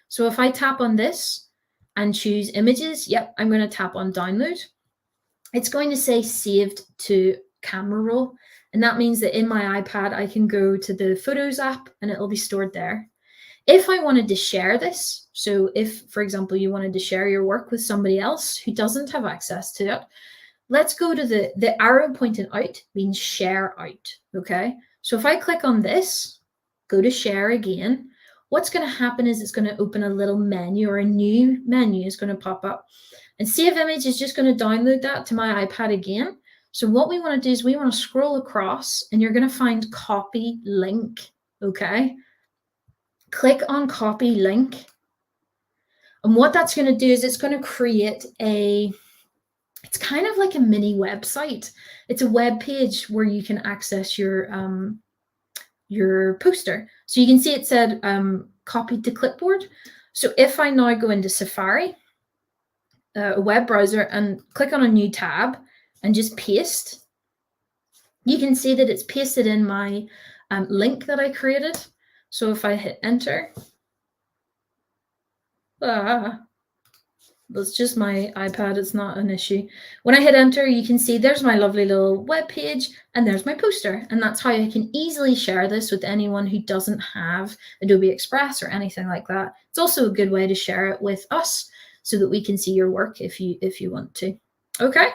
So if I tap on this and choose images, yep, I'm going to tap on download. It's going to say saved to camera roll. And that means that in my iPad, I can go to the Photos app and it'll be stored there. If I wanted to share this, so if, for example, you wanted to share your work with somebody else who doesn't have access to it, let's go to the arrow pointing out means share out, okay? So if I click on this, go to share again, what's going to happen is it's going to open a little menu, or a new menu is going to pop up. And save image is just going to download that to my iPad again. So what we want to do is we want to scroll across, and you're going to find copy link, okay? Click on copy link. And what that's going to do is it's going to create it's kind of like a mini website. It's a web page where you can access your poster. So you can see it said copied to clipboard. So if I now go into Safari, a web browser, and click on a new tab and just paste, you can see that it's pasted in my link that I created. So if I hit enter, that's just my iPad, it's not an issue. When I hit enter, you can see there's my lovely little web page and there's my poster. And that's how I can easily share this with anyone who doesn't have Adobe Express or anything like that. It's also a good way to share it with us so that we can see your work if you want to. Okay,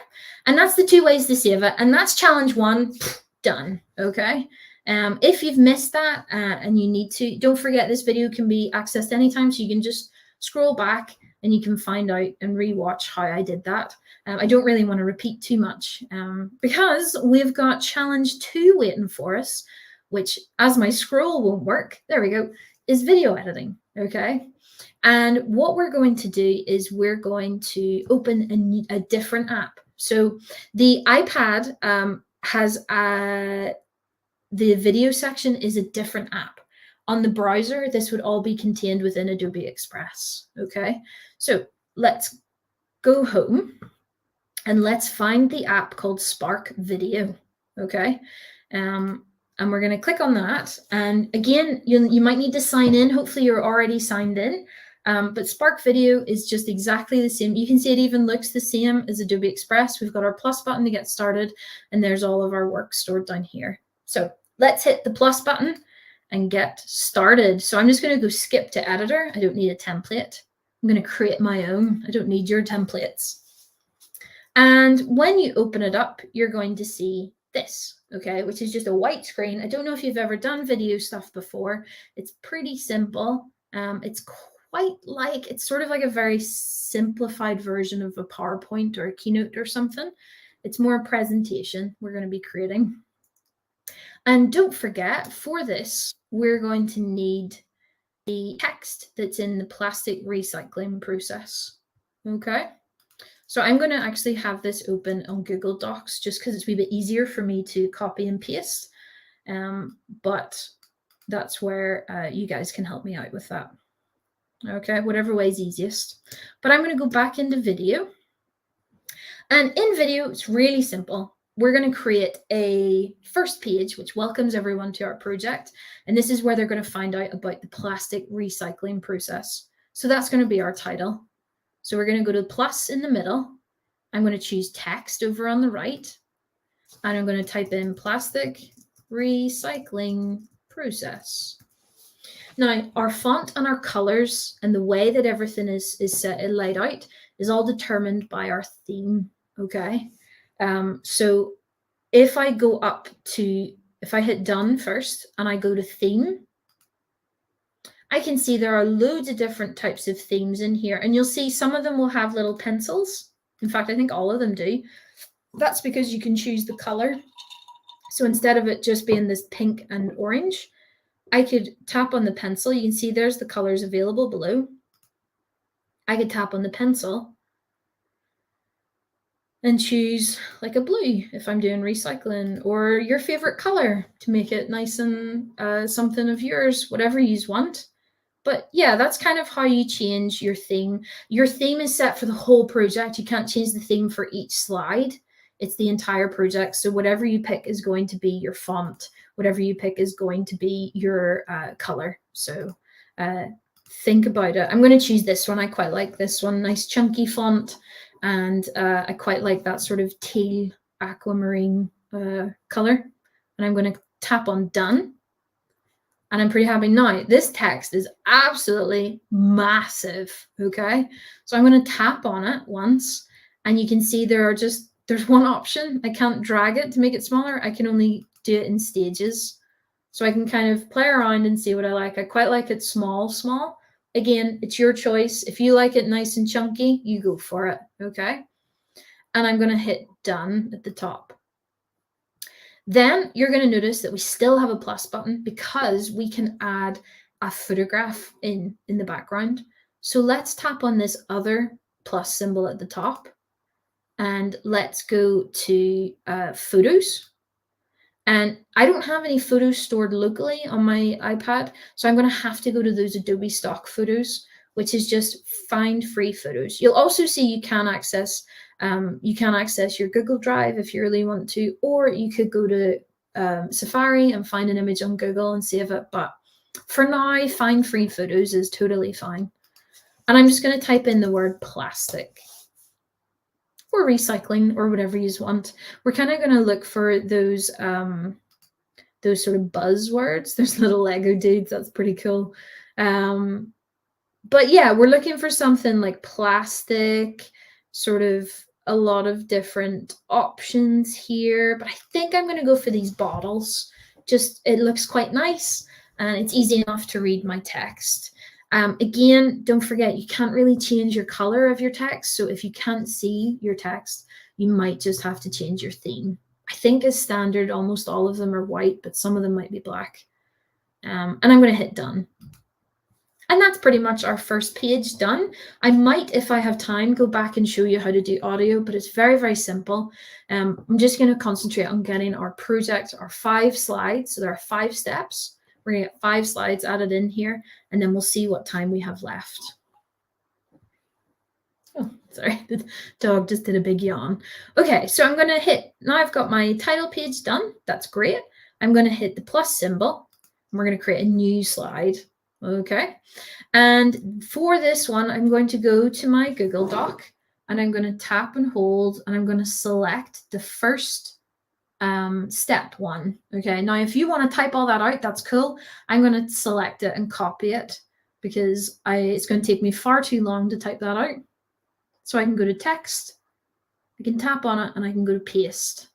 and that's the 2 ways to save it. And that's challenge 1, done, okay? If you've missed that and you need to, don't forget this video can be accessed anytime, so you can just scroll back and you can find out and rewatch how I did that. I don't really want to repeat too much because we've got challenge 2 waiting for us, which, as my scroll won't work, there we go, is video editing, okay? And what we're going to do is we're going to open a different app. So the iPad has the video section is a different app. On the browser, this would all be contained within Adobe Express, okay? So let's go home and let's find the app called Spark Video, okay? And we're going to click on that. And again, you might need to sign in. Hopefully you're already signed in. But Spark Video is just exactly the same. You can see it even looks the same as Adobe Express. We've got our plus button to get started, and there's all of our work stored down here. So let's hit the plus button and get started. So I'm just going to go skip to editor. I don't need a template. I'm going to create my own. I don't need your templates. And when you open it up, you're going to see this, okay, which is just a white screen. I don't know if you've ever done video stuff before. It's pretty simple. It's it's sort of like a very simplified version of a PowerPoint or a Keynote or something. It's more a presentation we're going to be creating. And don't forget, for this, we're going to need the text that's in the plastic recycling process, okay? So I'm going to actually have this open on Google Docs just because it's a wee bit easier for me to copy and paste. But that's where you guys can help me out with that. Okay, whatever way is easiest. But I'm going to go back into video. And in video, it's really simple. We're going to create a first page, which welcomes everyone to our project. And this is where they're going to find out about the plastic recycling process. So that's going to be our title. So we're going to go to the plus in the middle. I'm going to choose text over on the right. And I'm going to type in plastic recycling process. Now, our font and our colors and the way that everything is set and laid out is all determined by our theme, okay? So if I go up to, if I hit done first and I go to theme, I can see there are loads of different types of themes in here. And you'll see some of them will have little pencils. In fact, I think all of them do. That's because you can choose the color. So instead of it just being this pink and orange, I could tap on the pencil. You can see there's the colors available below. I could tap on the pencil and choose like a blue if I'm doing recycling, or your favorite color to make it nice and something of yours, whatever you want. But yeah, that's kind of how you change your theme. Your theme is set for the whole project. You can't change the theme for each slide. It's the entire project. So whatever you pick is going to be your font. Whatever you pick is going to be your color. So think about it. I'm going to choose this one. I quite like this one. Nice chunky font. And I quite like that sort of teal aquamarine color. And I'm going to tap on done. And I'm pretty happy. Now, this text is absolutely massive, okay? So I'm going to tap on it once, and you can see there's one option. I can't drag it to make it smaller. I can only do it in stages. So I can kind of play around and see what I like. I quite like it small. Again, it's your choice. If you like it nice and chunky, you go for it, okay? And I'm going to hit done at the top. Then you're going to notice that we still have a plus button because we can add a photograph in the background. So let's tap on this other plus symbol at the top and let's go to photos. And I don't have any photos stored locally on my iPad, so I'm going to have to go to those Adobe stock photos, which is just find free photos. You'll also see you can access your Google Drive if you really want to, or you could go to Safari and find an image on Google and save it. But for now, find free photos is totally fine. And I'm just going to type in the word plastic or recycling or whatever you want. We're kind of going to look for those sort of buzzwords. There's little Lego dudes. That's pretty cool. But yeah, we're looking for something like plastic, sort of a lot of different options here. But I think I'm going to go for these bottles. Just, it looks quite nice and it's easy enough to read my text. Again, don't forget, you can't really change your color of your text. So if you can't see your text, you might just have to change your theme. I think as standard, almost all of them are white, but some of them might be black. And I'm going to hit done. And that's pretty much our first page done. I might, if I have time, go back and show you how to do audio, but it's very, very simple. I'm just going to concentrate on getting our project, our 5 slides. So there are 5 steps. We're going to get 5 slides added in here, and then we'll see what time we have left. Oh, sorry, the dog just did a big yawn. Okay, so I'm going to hit, now I've got my title page done. That's great. I'm going to hit the plus symbol, and we're going to create a new slide. Okay, and for this one, I'm going to go to my Google Doc, and I'm going to tap and hold, and I'm going to select the first step 1. Okay, now if you want to type all that out, that's cool. I'm going to select it and copy it because it's going to take me far too long to type that out. So I can go to text, I can tap on it, and I can go to paste.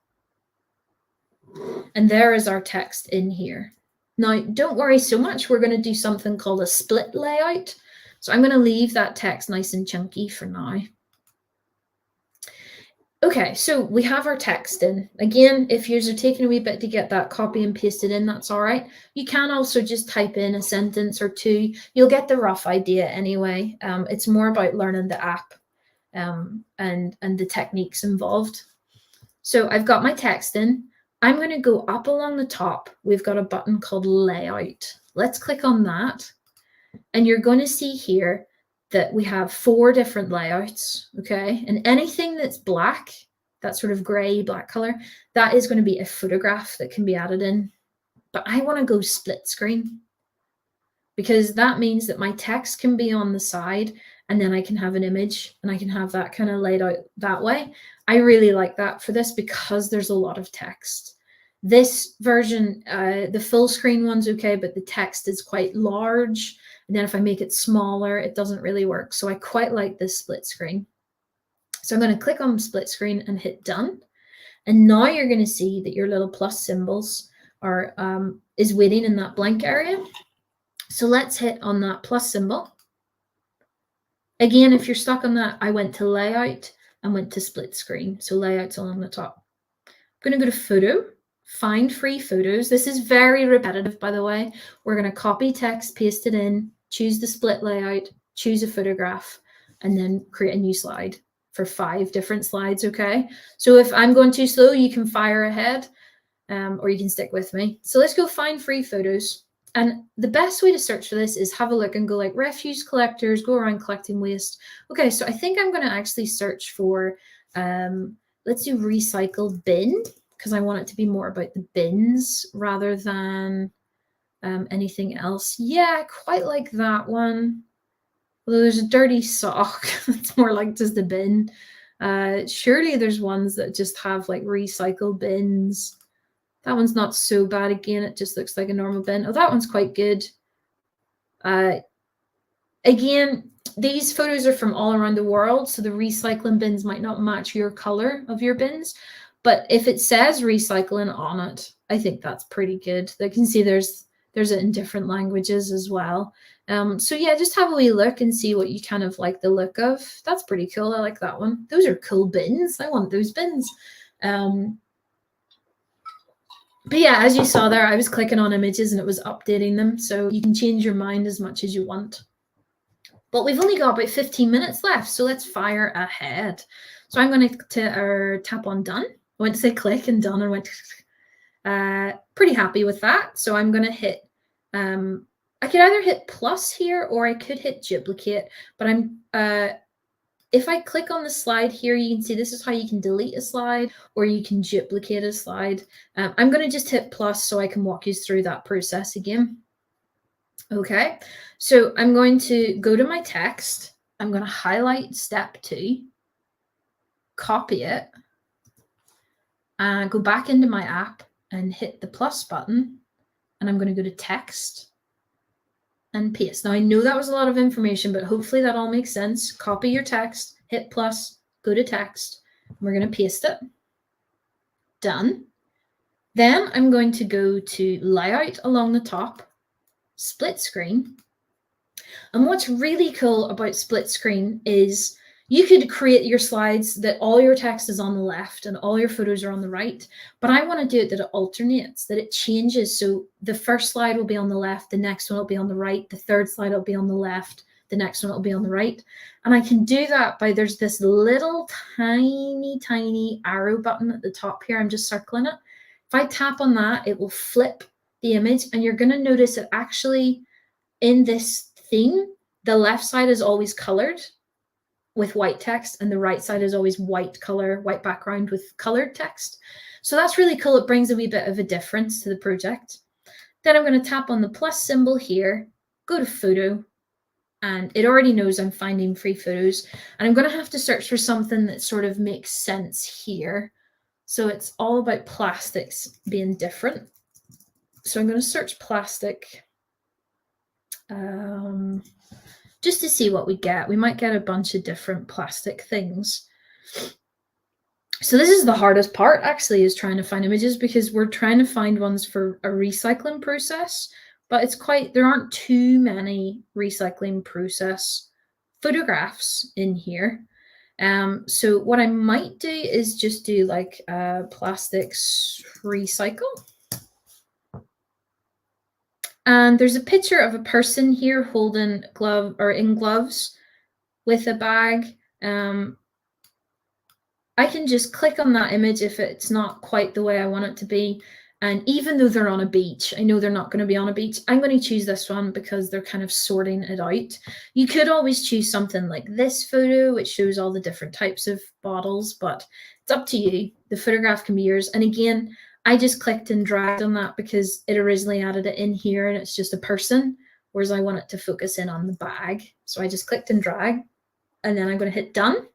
And there is our text in here. Now, don't worry so much. We're going to do something called a split layout. So I'm going to leave that text nice and chunky for now. Okay, so we have our text in. Again, if yours are taking a wee bit to get that copy and pasted in, that's all right. You can also just type in a sentence or 2. You'll get the rough idea anyway. It's more about learning the app and the techniques involved. So I've got my text in. I'm going to go up along the top. We've got a button called layout. Let's click on that. And you're going to see here that we have 4 different layouts, okay? And anything that's black, that sort of gray, black color, that is going to be a photograph that can be added in. But I want to go split screen because that means that my text can be on the side and then I can have an image and I can have that kind of laid out that way. I really like that for this because there's a lot of text. This version, the full screen one's okay, but the text is quite large. And then if I make it smaller, it doesn't really work. So I quite like this split screen. So I'm going to click on split screen and hit done. And now you're going to see that your little plus symbols are is waiting in that blank area. So let's hit on that plus symbol. Again, if you're stuck on that, I went to layout and went to split screen. So layout's along the top. I'm going to go to photo, find free photos. This is very repetitive, by the way. We're going to copy text, paste it in, choose the split layout, choose a photograph, and then create a new slide for 5 different slides, okay? So if I'm going too slow, you can fire ahead or you can stick with me. So let's go find free photos. And the best way to search for this is have a look and go like refuse collectors, go around collecting waste. Okay, so I think I'm going to actually search for let's do recycle bin, because I want it to be more about the bins rather than anything else. Yeah, I quite like that one. Although there's a dirty sock, it's more like just a bin. Surely there's ones that just have like recycle bins. That one's not so bad. Again, it just looks like a normal bin. Oh, that one's quite good. Again, these photos are from all around the world, so the recycling bins might not match your color of your bins. But if it says recycling on it, I think that's pretty good. You can see there's it in different languages as well. So yeah, just have a wee look and see what you kind of like the look of. That's pretty cool. I like that one. Those are cool bins. I want those bins. But yeah, as you saw there, I was clicking on images and it was updating them. So you can change your mind as much as you want. But we've only got about 15 minutes left, so let's fire ahead. So I'm going to tap on done. I went to say click and done and went pretty happy with that. So I'm going to hit, I could either hit plus here or I could hit duplicate, but if I click on the slide here, you can see this is how you can delete a slide or you can duplicate a slide. I'm going to just hit plus so I can walk you through that process again. Okay, so I'm going to go to my text. I'm going to highlight step 2, copy it, and go back into my app and hit the plus button. And I'm going to go to text and paste. Now, I know that was a lot of information, but hopefully that all makes sense. Copy your text, hit plus, go to text. And we're going to paste it. Done. Then I'm going to go to layout along the top, split screen. And what's really cool about split screen is you could create your slides that all your text is on the left and all your photos are on the right. But I want to do it that it alternates, that it changes. So the first slide will be on the left, the next one will be on the right, the third slide will be on the left, the next one will be on the right. And I can do that by there's this little tiny arrow button at the top here. I'm just circling it. If I tap on that, it will flip the image, and you're going to notice it actually in this theme, the left side is always colored with white text and the right side is always white background with colored text. So that's really cool. It brings a wee bit of a difference to the project. Then I'm going to tap on the plus symbol here, go to photo, and it already knows I'm finding free photos. And I'm going to have to search for something that sort of makes sense here. So it's all about plastics being different. So I'm going to search plastic. Just to see what we get. We might get a bunch of different plastic things. So this is the hardest part, actually, is trying to find images, because we're trying to find ones for a recycling process, but there aren't too many recycling process photographs in here. So what I might do is just do like plastics recycle. And there's a picture of a person here holding in gloves with a bag. I can just click on that image if it's not quite the way I want it to be. And even though they're on a beach, I know they're not going to be on a beach. I'm going to choose this one because they're kind of sorting it out. You could always choose something like this photo, which shows all the different types of bottles, but it's up to you. The photograph can be yours. And again, I just clicked and dragged on that because it originally added it in here and it's just a person, whereas I want it to focus in on the bag. So I just clicked and dragged, and then I'm going to hit done.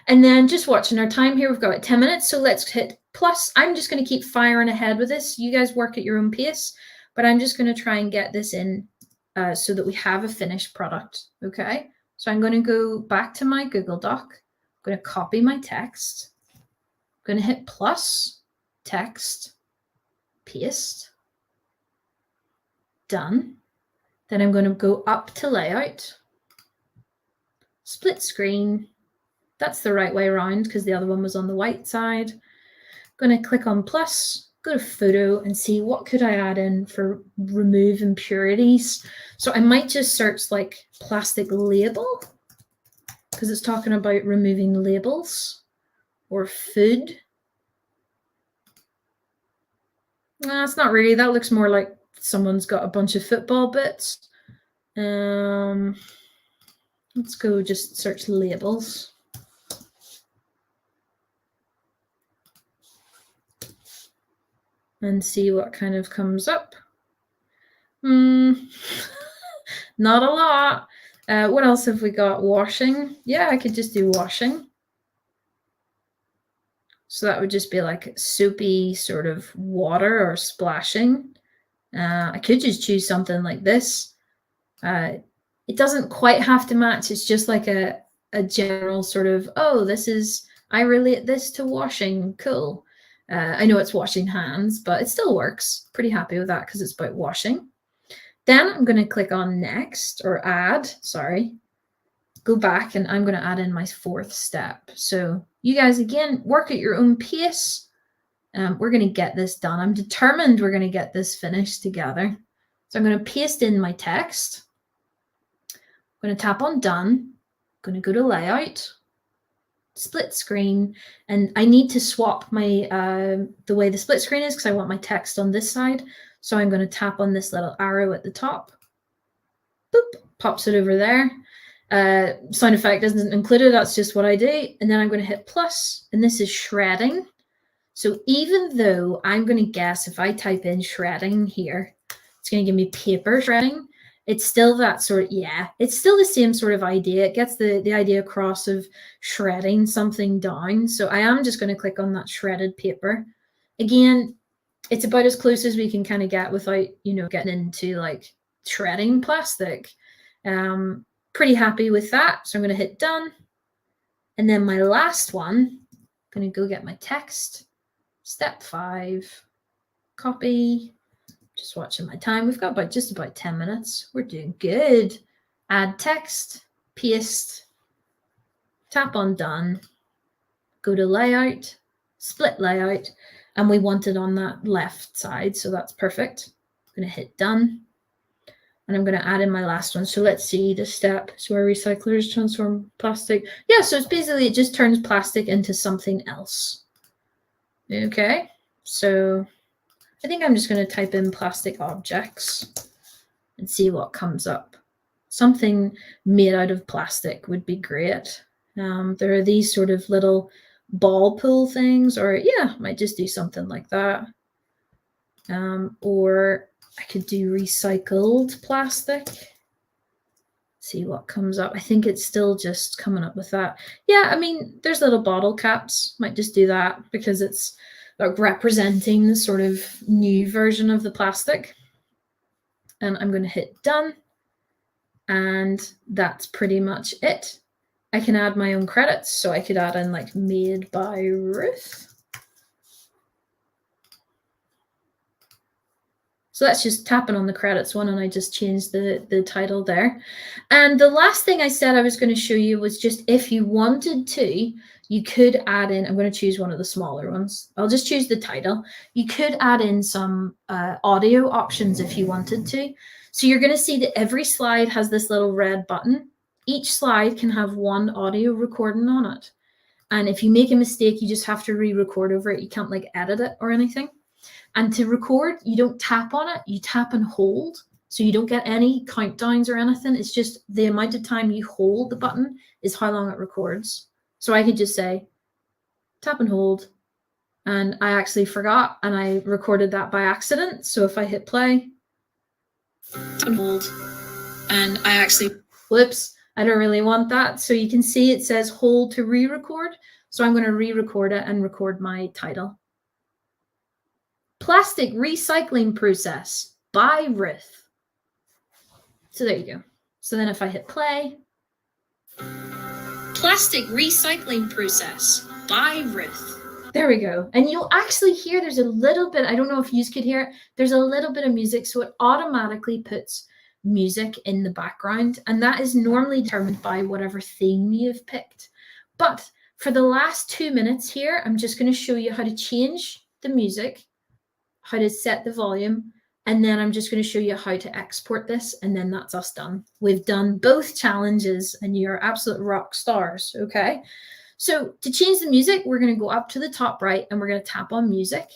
And then just watching our time here, we've got 10 minutes. So let's hit plus. I'm just going to keep firing ahead with this. You guys work at your own pace, but I'm just going to try and get this in so that we have a finished product. Okay. So I'm going to go back to my Google Doc. I'm going to copy my text. I'm going to hit plus, text, paste, done. Then I'm going to go up to layout, split screen. That's the right way around because the other one was on the white side. I'm going to click on plus, go to photo and see what could I add in for remove impurities. So I might just search like plastic label because it's talking about removing labels, or food. No, it's not really. That looks more like someone's got a bunch of football bits. Let's go just search labels. and see what kind of comes up. Not a lot. What else have we got? Washing. Yeah, I could just do washing. So that would just be like soapy sort of water or splashing. I could just choose something like this. It doesn't quite have to match. It's just like a general sort of, oh, this is, I relate this to washing. Cool. I know it's washing hands, but it still works. Pretty happy with that because it's about washing. Then I'm going to click on next or add, sorry, go back and I'm going to add in my fourth step. So you guys, again, work at your own pace. We're going to get this done. I'm determined we're going to get this finished together. So I'm going to paste in my text. I'm going to tap on done. I'm going to go to layout, split screen, and I need to swap my the way the split screen is because I want my text on this side. So I'm going to tap on this little arrow at the top. Boop, pops it over there. Sound effect isn't included. That's just what I do. And then I'm going to hit plus, and this is shredding. So even though I'm going to guess if I type in shredding here, it's going to give me paper shredding. It's still that sort of, yeah, it's still the same sort of idea. It gets the idea across of shredding something down. So I am just going to click on that shredded paper. Again, it's about as close as we can kind of get without, you know, getting into like shredding plastic. Pretty happy with that. So I'm going to hit done. And then my last one, I'm going to go get my text. Step 5, copy. Just watching my time. We've got just about 10 minutes. We're doing good. Add text, paste, tap on done, go to layout, split layout, and we want it on that left side, so that's perfect. I'm going to hit done, and I'm going to add in my last one. So let's see the step. So our recyclers transform plastic. Yeah, so it's basically, it just turns plastic into something else. Okay, so I think I'm just going to type in plastic objects and see what comes up. Something made out of plastic would be great. There are these sort of little ball pool things, or yeah, might just do something like that. Or I could do recycled plastic. See what comes up. I think it's still just coming up with that. Yeah, I mean, there's little bottle caps. Might just do that because it's like representing the sort of new version of the plastic. And I'm going to hit done. And that's pretty much it. I can add my own credits. So I could add in like made by Ruth. So that's just tapping on the credits one, and I just changed the title there. And the last thing I said I was going to show you was just if you wanted to, you could add in, I'm going to choose one of the smaller ones. I'll just choose the title. You could add in some audio options if you wanted to. So you're going to see that every slide has this little red button. Each slide can have one audio recording on it. And if you make a mistake, you just have to re-record over it. You can't like edit it or anything. And to record, you don't tap on it, you tap and hold. So you don't get any countdowns or anything. It's just the amount of time you hold the button is how long it records. So I could just say, tap and hold. And I actually forgot and I recorded that by accident. So if I hit play, tap and hold, and I actually, whoops, I don't really want that. So you can see it says hold to re-record. So I'm going to re-record it and record my title. Plastic recycling process by Ruth. So there you go. So then if I hit play, plastic recycling process by Ruth. There we go. And you'll actually hear there's a little bit, I don't know if you could hear it, there's a little bit of music. So it automatically puts music in the background. And that is normally determined by whatever theme you've picked. But for the last 2 minutes here, I'm just going to show you how to change the music, how to set the volume, and then I'm just going to show you how to export this, and then that's us done. We've done both challenges, and you're absolute rock stars, okay? So to change the music, we're going to go up to the top right, and we're going to tap on music.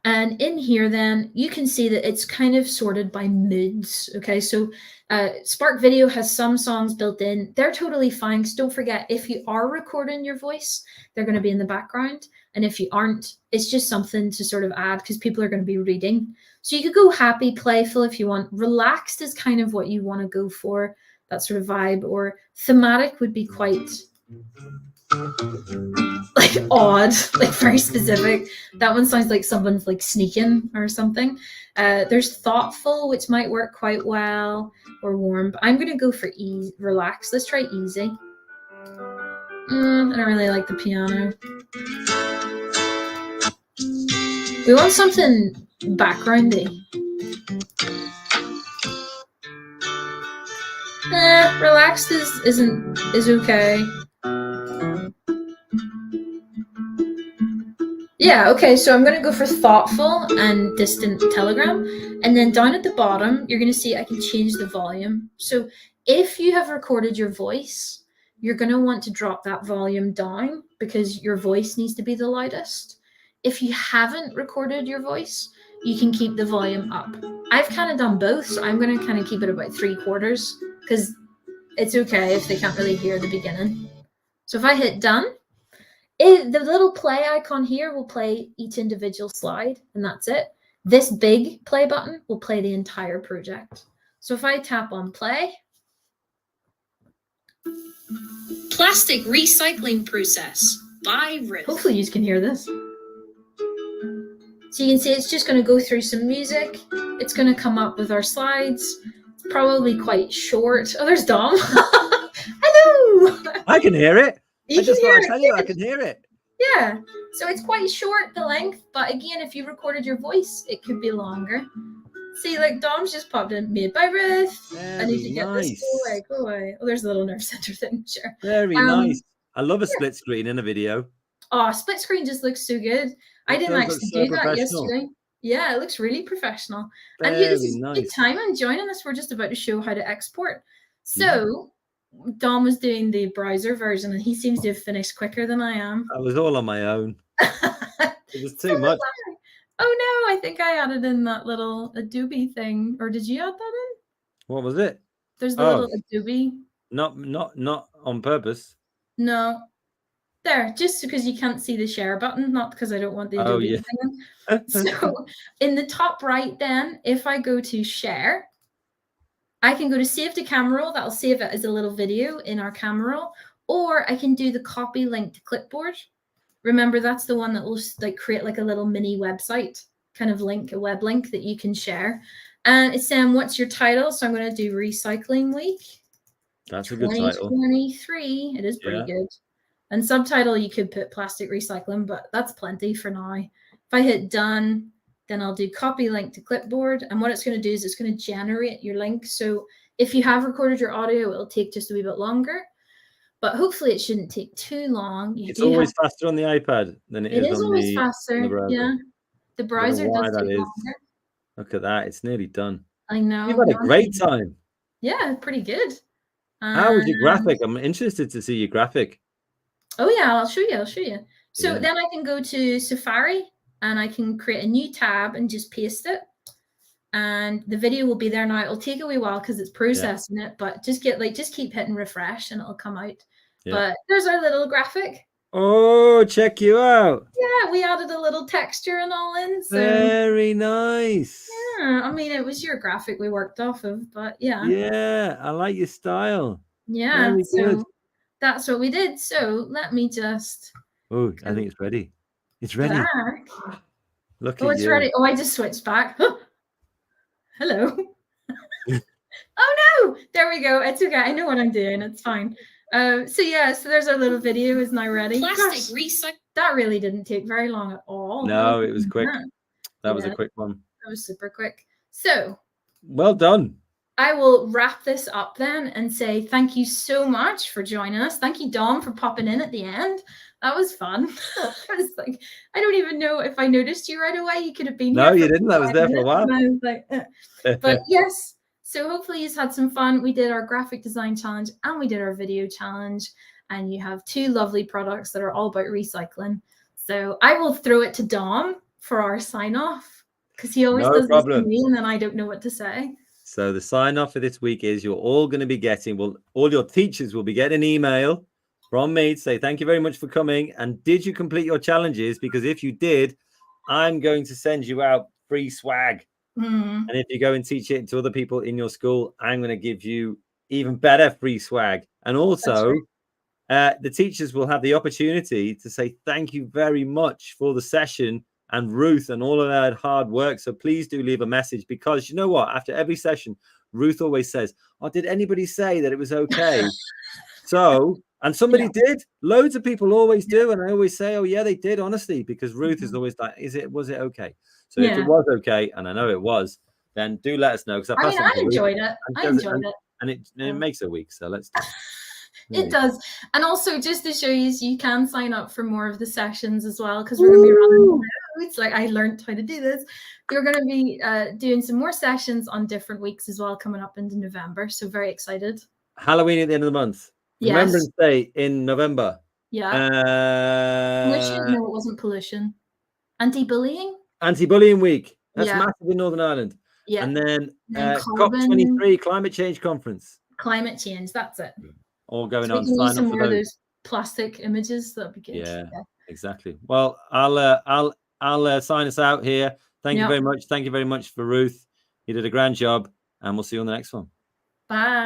And in here, then you can see that it's kind of sorted by moods. Okay, so Spark Video has some songs built in. They're totally fine. So don't forget, if you are recording your voice, they're going to be in the background. And if you aren't, it's just something to sort of add because people are going to be reading. So you could go happy, playful if you want. Relaxed is kind of what you want to go for, that sort of vibe. Or thematic would be quite like odd, like very specific. That one sounds like someone's like sneaking or something. There's thoughtful, which might work quite well, or warm. But I'm gonna go for easy, relax. Let's try easy. I don't really like the piano. We want something backgroundy. Relaxed is okay. Yeah, okay, so I'm gonna go for thoughtful and distant telegram. And then down at the bottom, you're gonna see I can change the volume. So if you have recorded your voice, you're gonna want to drop that volume down because your voice needs to be the loudest. If you haven't recorded your voice, you can keep the volume up. I've kind of done both, so I'm gonna kind of keep it about 3/4 because it's okay if they can't really hear the beginning. So if I hit done, the little play icon here will play each individual slide, and that's it. This big play button will play the entire project. So if I tap on play, plastic recycling process by Ruth. Hopefully you can hear this. So you can see it's just going to go through some music. It's going to come up with our slides. It's probably quite short. Oh, there's Dom. Hello. I can hear it. You I just can want hear to tell you I can hear it. Yeah, so it's quite short, the length, but again, if you recorded your voice, it could be longer. See, like Dom's just popped in, made by Ruth. I need to get this. Go away. Oh, there's a little nerve center thing, sure. Very nice. I love a split screen in a video. Oh, split screen just looks so good. I didn't actually do that yesterday. Yeah, it looks really professional. And you just good time and joining us. We're just about to show how to export. So Dom was doing the browser version, and he seems to have finished quicker than I am. I was all on my own. It was too much. Oh no, I think I added in that little Adobe thing. Or did you add that in? What was it? There's the little Adobe. Not on purpose. No. There, just because you can't see the share button, not because I don't want the Adobe thing. So in the top right then, if I go to share, I can go to save to camera roll. That'll save it as a little video in our camera roll. Or I can do the copy link to clipboard. Remember, that's the one that will like create like a little mini website kind of link, a web link that you can share. And it's saying, what's your title? So I'm going to do Recycling Week. That's a good title. 2023. It is pretty good. And subtitle, you could put plastic recycling, but that's plenty for now. If I hit done, then I'll do copy link to clipboard. And what it's going to do is it's going to generate your link. So if you have recorded your audio, it'll take just a wee bit longer. But hopefully it shouldn't take too long. It's always faster on the iPad than it is on the browser. It is always faster, yeah. The browser does take longer. Look at that. It's nearly done. I know. You've had a great time. Yeah, pretty good. How was your graphic? I'm interested to see your graphic. Oh, yeah, I'll show you. So then I can go to Safari and I can create a new tab and just paste it. And the video will be there now. It'll take a wee while because it's processing it, but just keep hitting refresh and it'll come out. Yeah. But there's our little graphic. Oh, check you out. Yeah, we added a little texture and all in. So. Very nice. Yeah, I mean, it was your graphic we worked off of, but yeah. Yeah, I like your style. Yeah, so that's what we did. So let me just. Oh, I think it's ready. It's ready. Look at you. Oh, it's ready. Oh, I just switched back. Hello. Oh no, there we go. It's okay. I know what I'm doing. It's fine. So there's our little video is now ready. Plastic recycle. That really didn't take very long at all. No, it was quick. That was a quick one. That was super quick. So well done. I will wrap this up then and say thank you so much for joining us. Thank you, Dom, for popping in at the end. That was fun. I was like, I don't even know if I noticed you right away. You could have been here. No, you didn't. I was there for a while. I was like, But yes, so hopefully you've had some fun. We did our graphic design challenge and we did our video challenge. And you have two lovely products that are all about recycling. So I will throw it to Dom for our sign off? Because he always No does this to problem. me and then I don't know what to say. So the sign off for this week is you're all going to be getting, well, all your teachers will be getting an email from me to say, thank you very much for coming. And did you complete your challenges? Because if you did, I'm going to send you out free swag. Mm. And if you go and teach it to other people in your school, I'm going to give you even better free swag. And also, the teachers will have the opportunity to say thank you very much for the session and Ruth and all of that hard work. So please do leave a message, because you know what? After every session, Ruth always says, oh, did anybody say that it was okay? So, and somebody did. Loads of people always do. And I always say, oh, yeah, they did, honestly, because Ruth is always like, was it okay? So if it was okay, and I know it was, then do let us know. Because I mean, I enjoyed it. And it makes a week. So let's do it. It does. And also, just to show you can sign up for more of the sessions as well, because we're going to be running loads. Like, I learned how to do this. We're going to be doing some more sessions on different weeks as well, coming up into November. So very excited. Halloween at the end of the month. Yes. Remembrance Day in November. Yeah. Pollution? No, it wasn't pollution. Anti-bullying? Anti-bullying week. That's massive in Northern Ireland. Yeah. And then COP23, Climate Change Conference. Climate change, that's it. All going so on. We can use some more of those plastic images. That'd be good. Yeah, exactly. Well, I'll sign us out here. Thank you very much. Thank you very much for Ruth. You did a grand job, and we'll see you on the next one. Bye.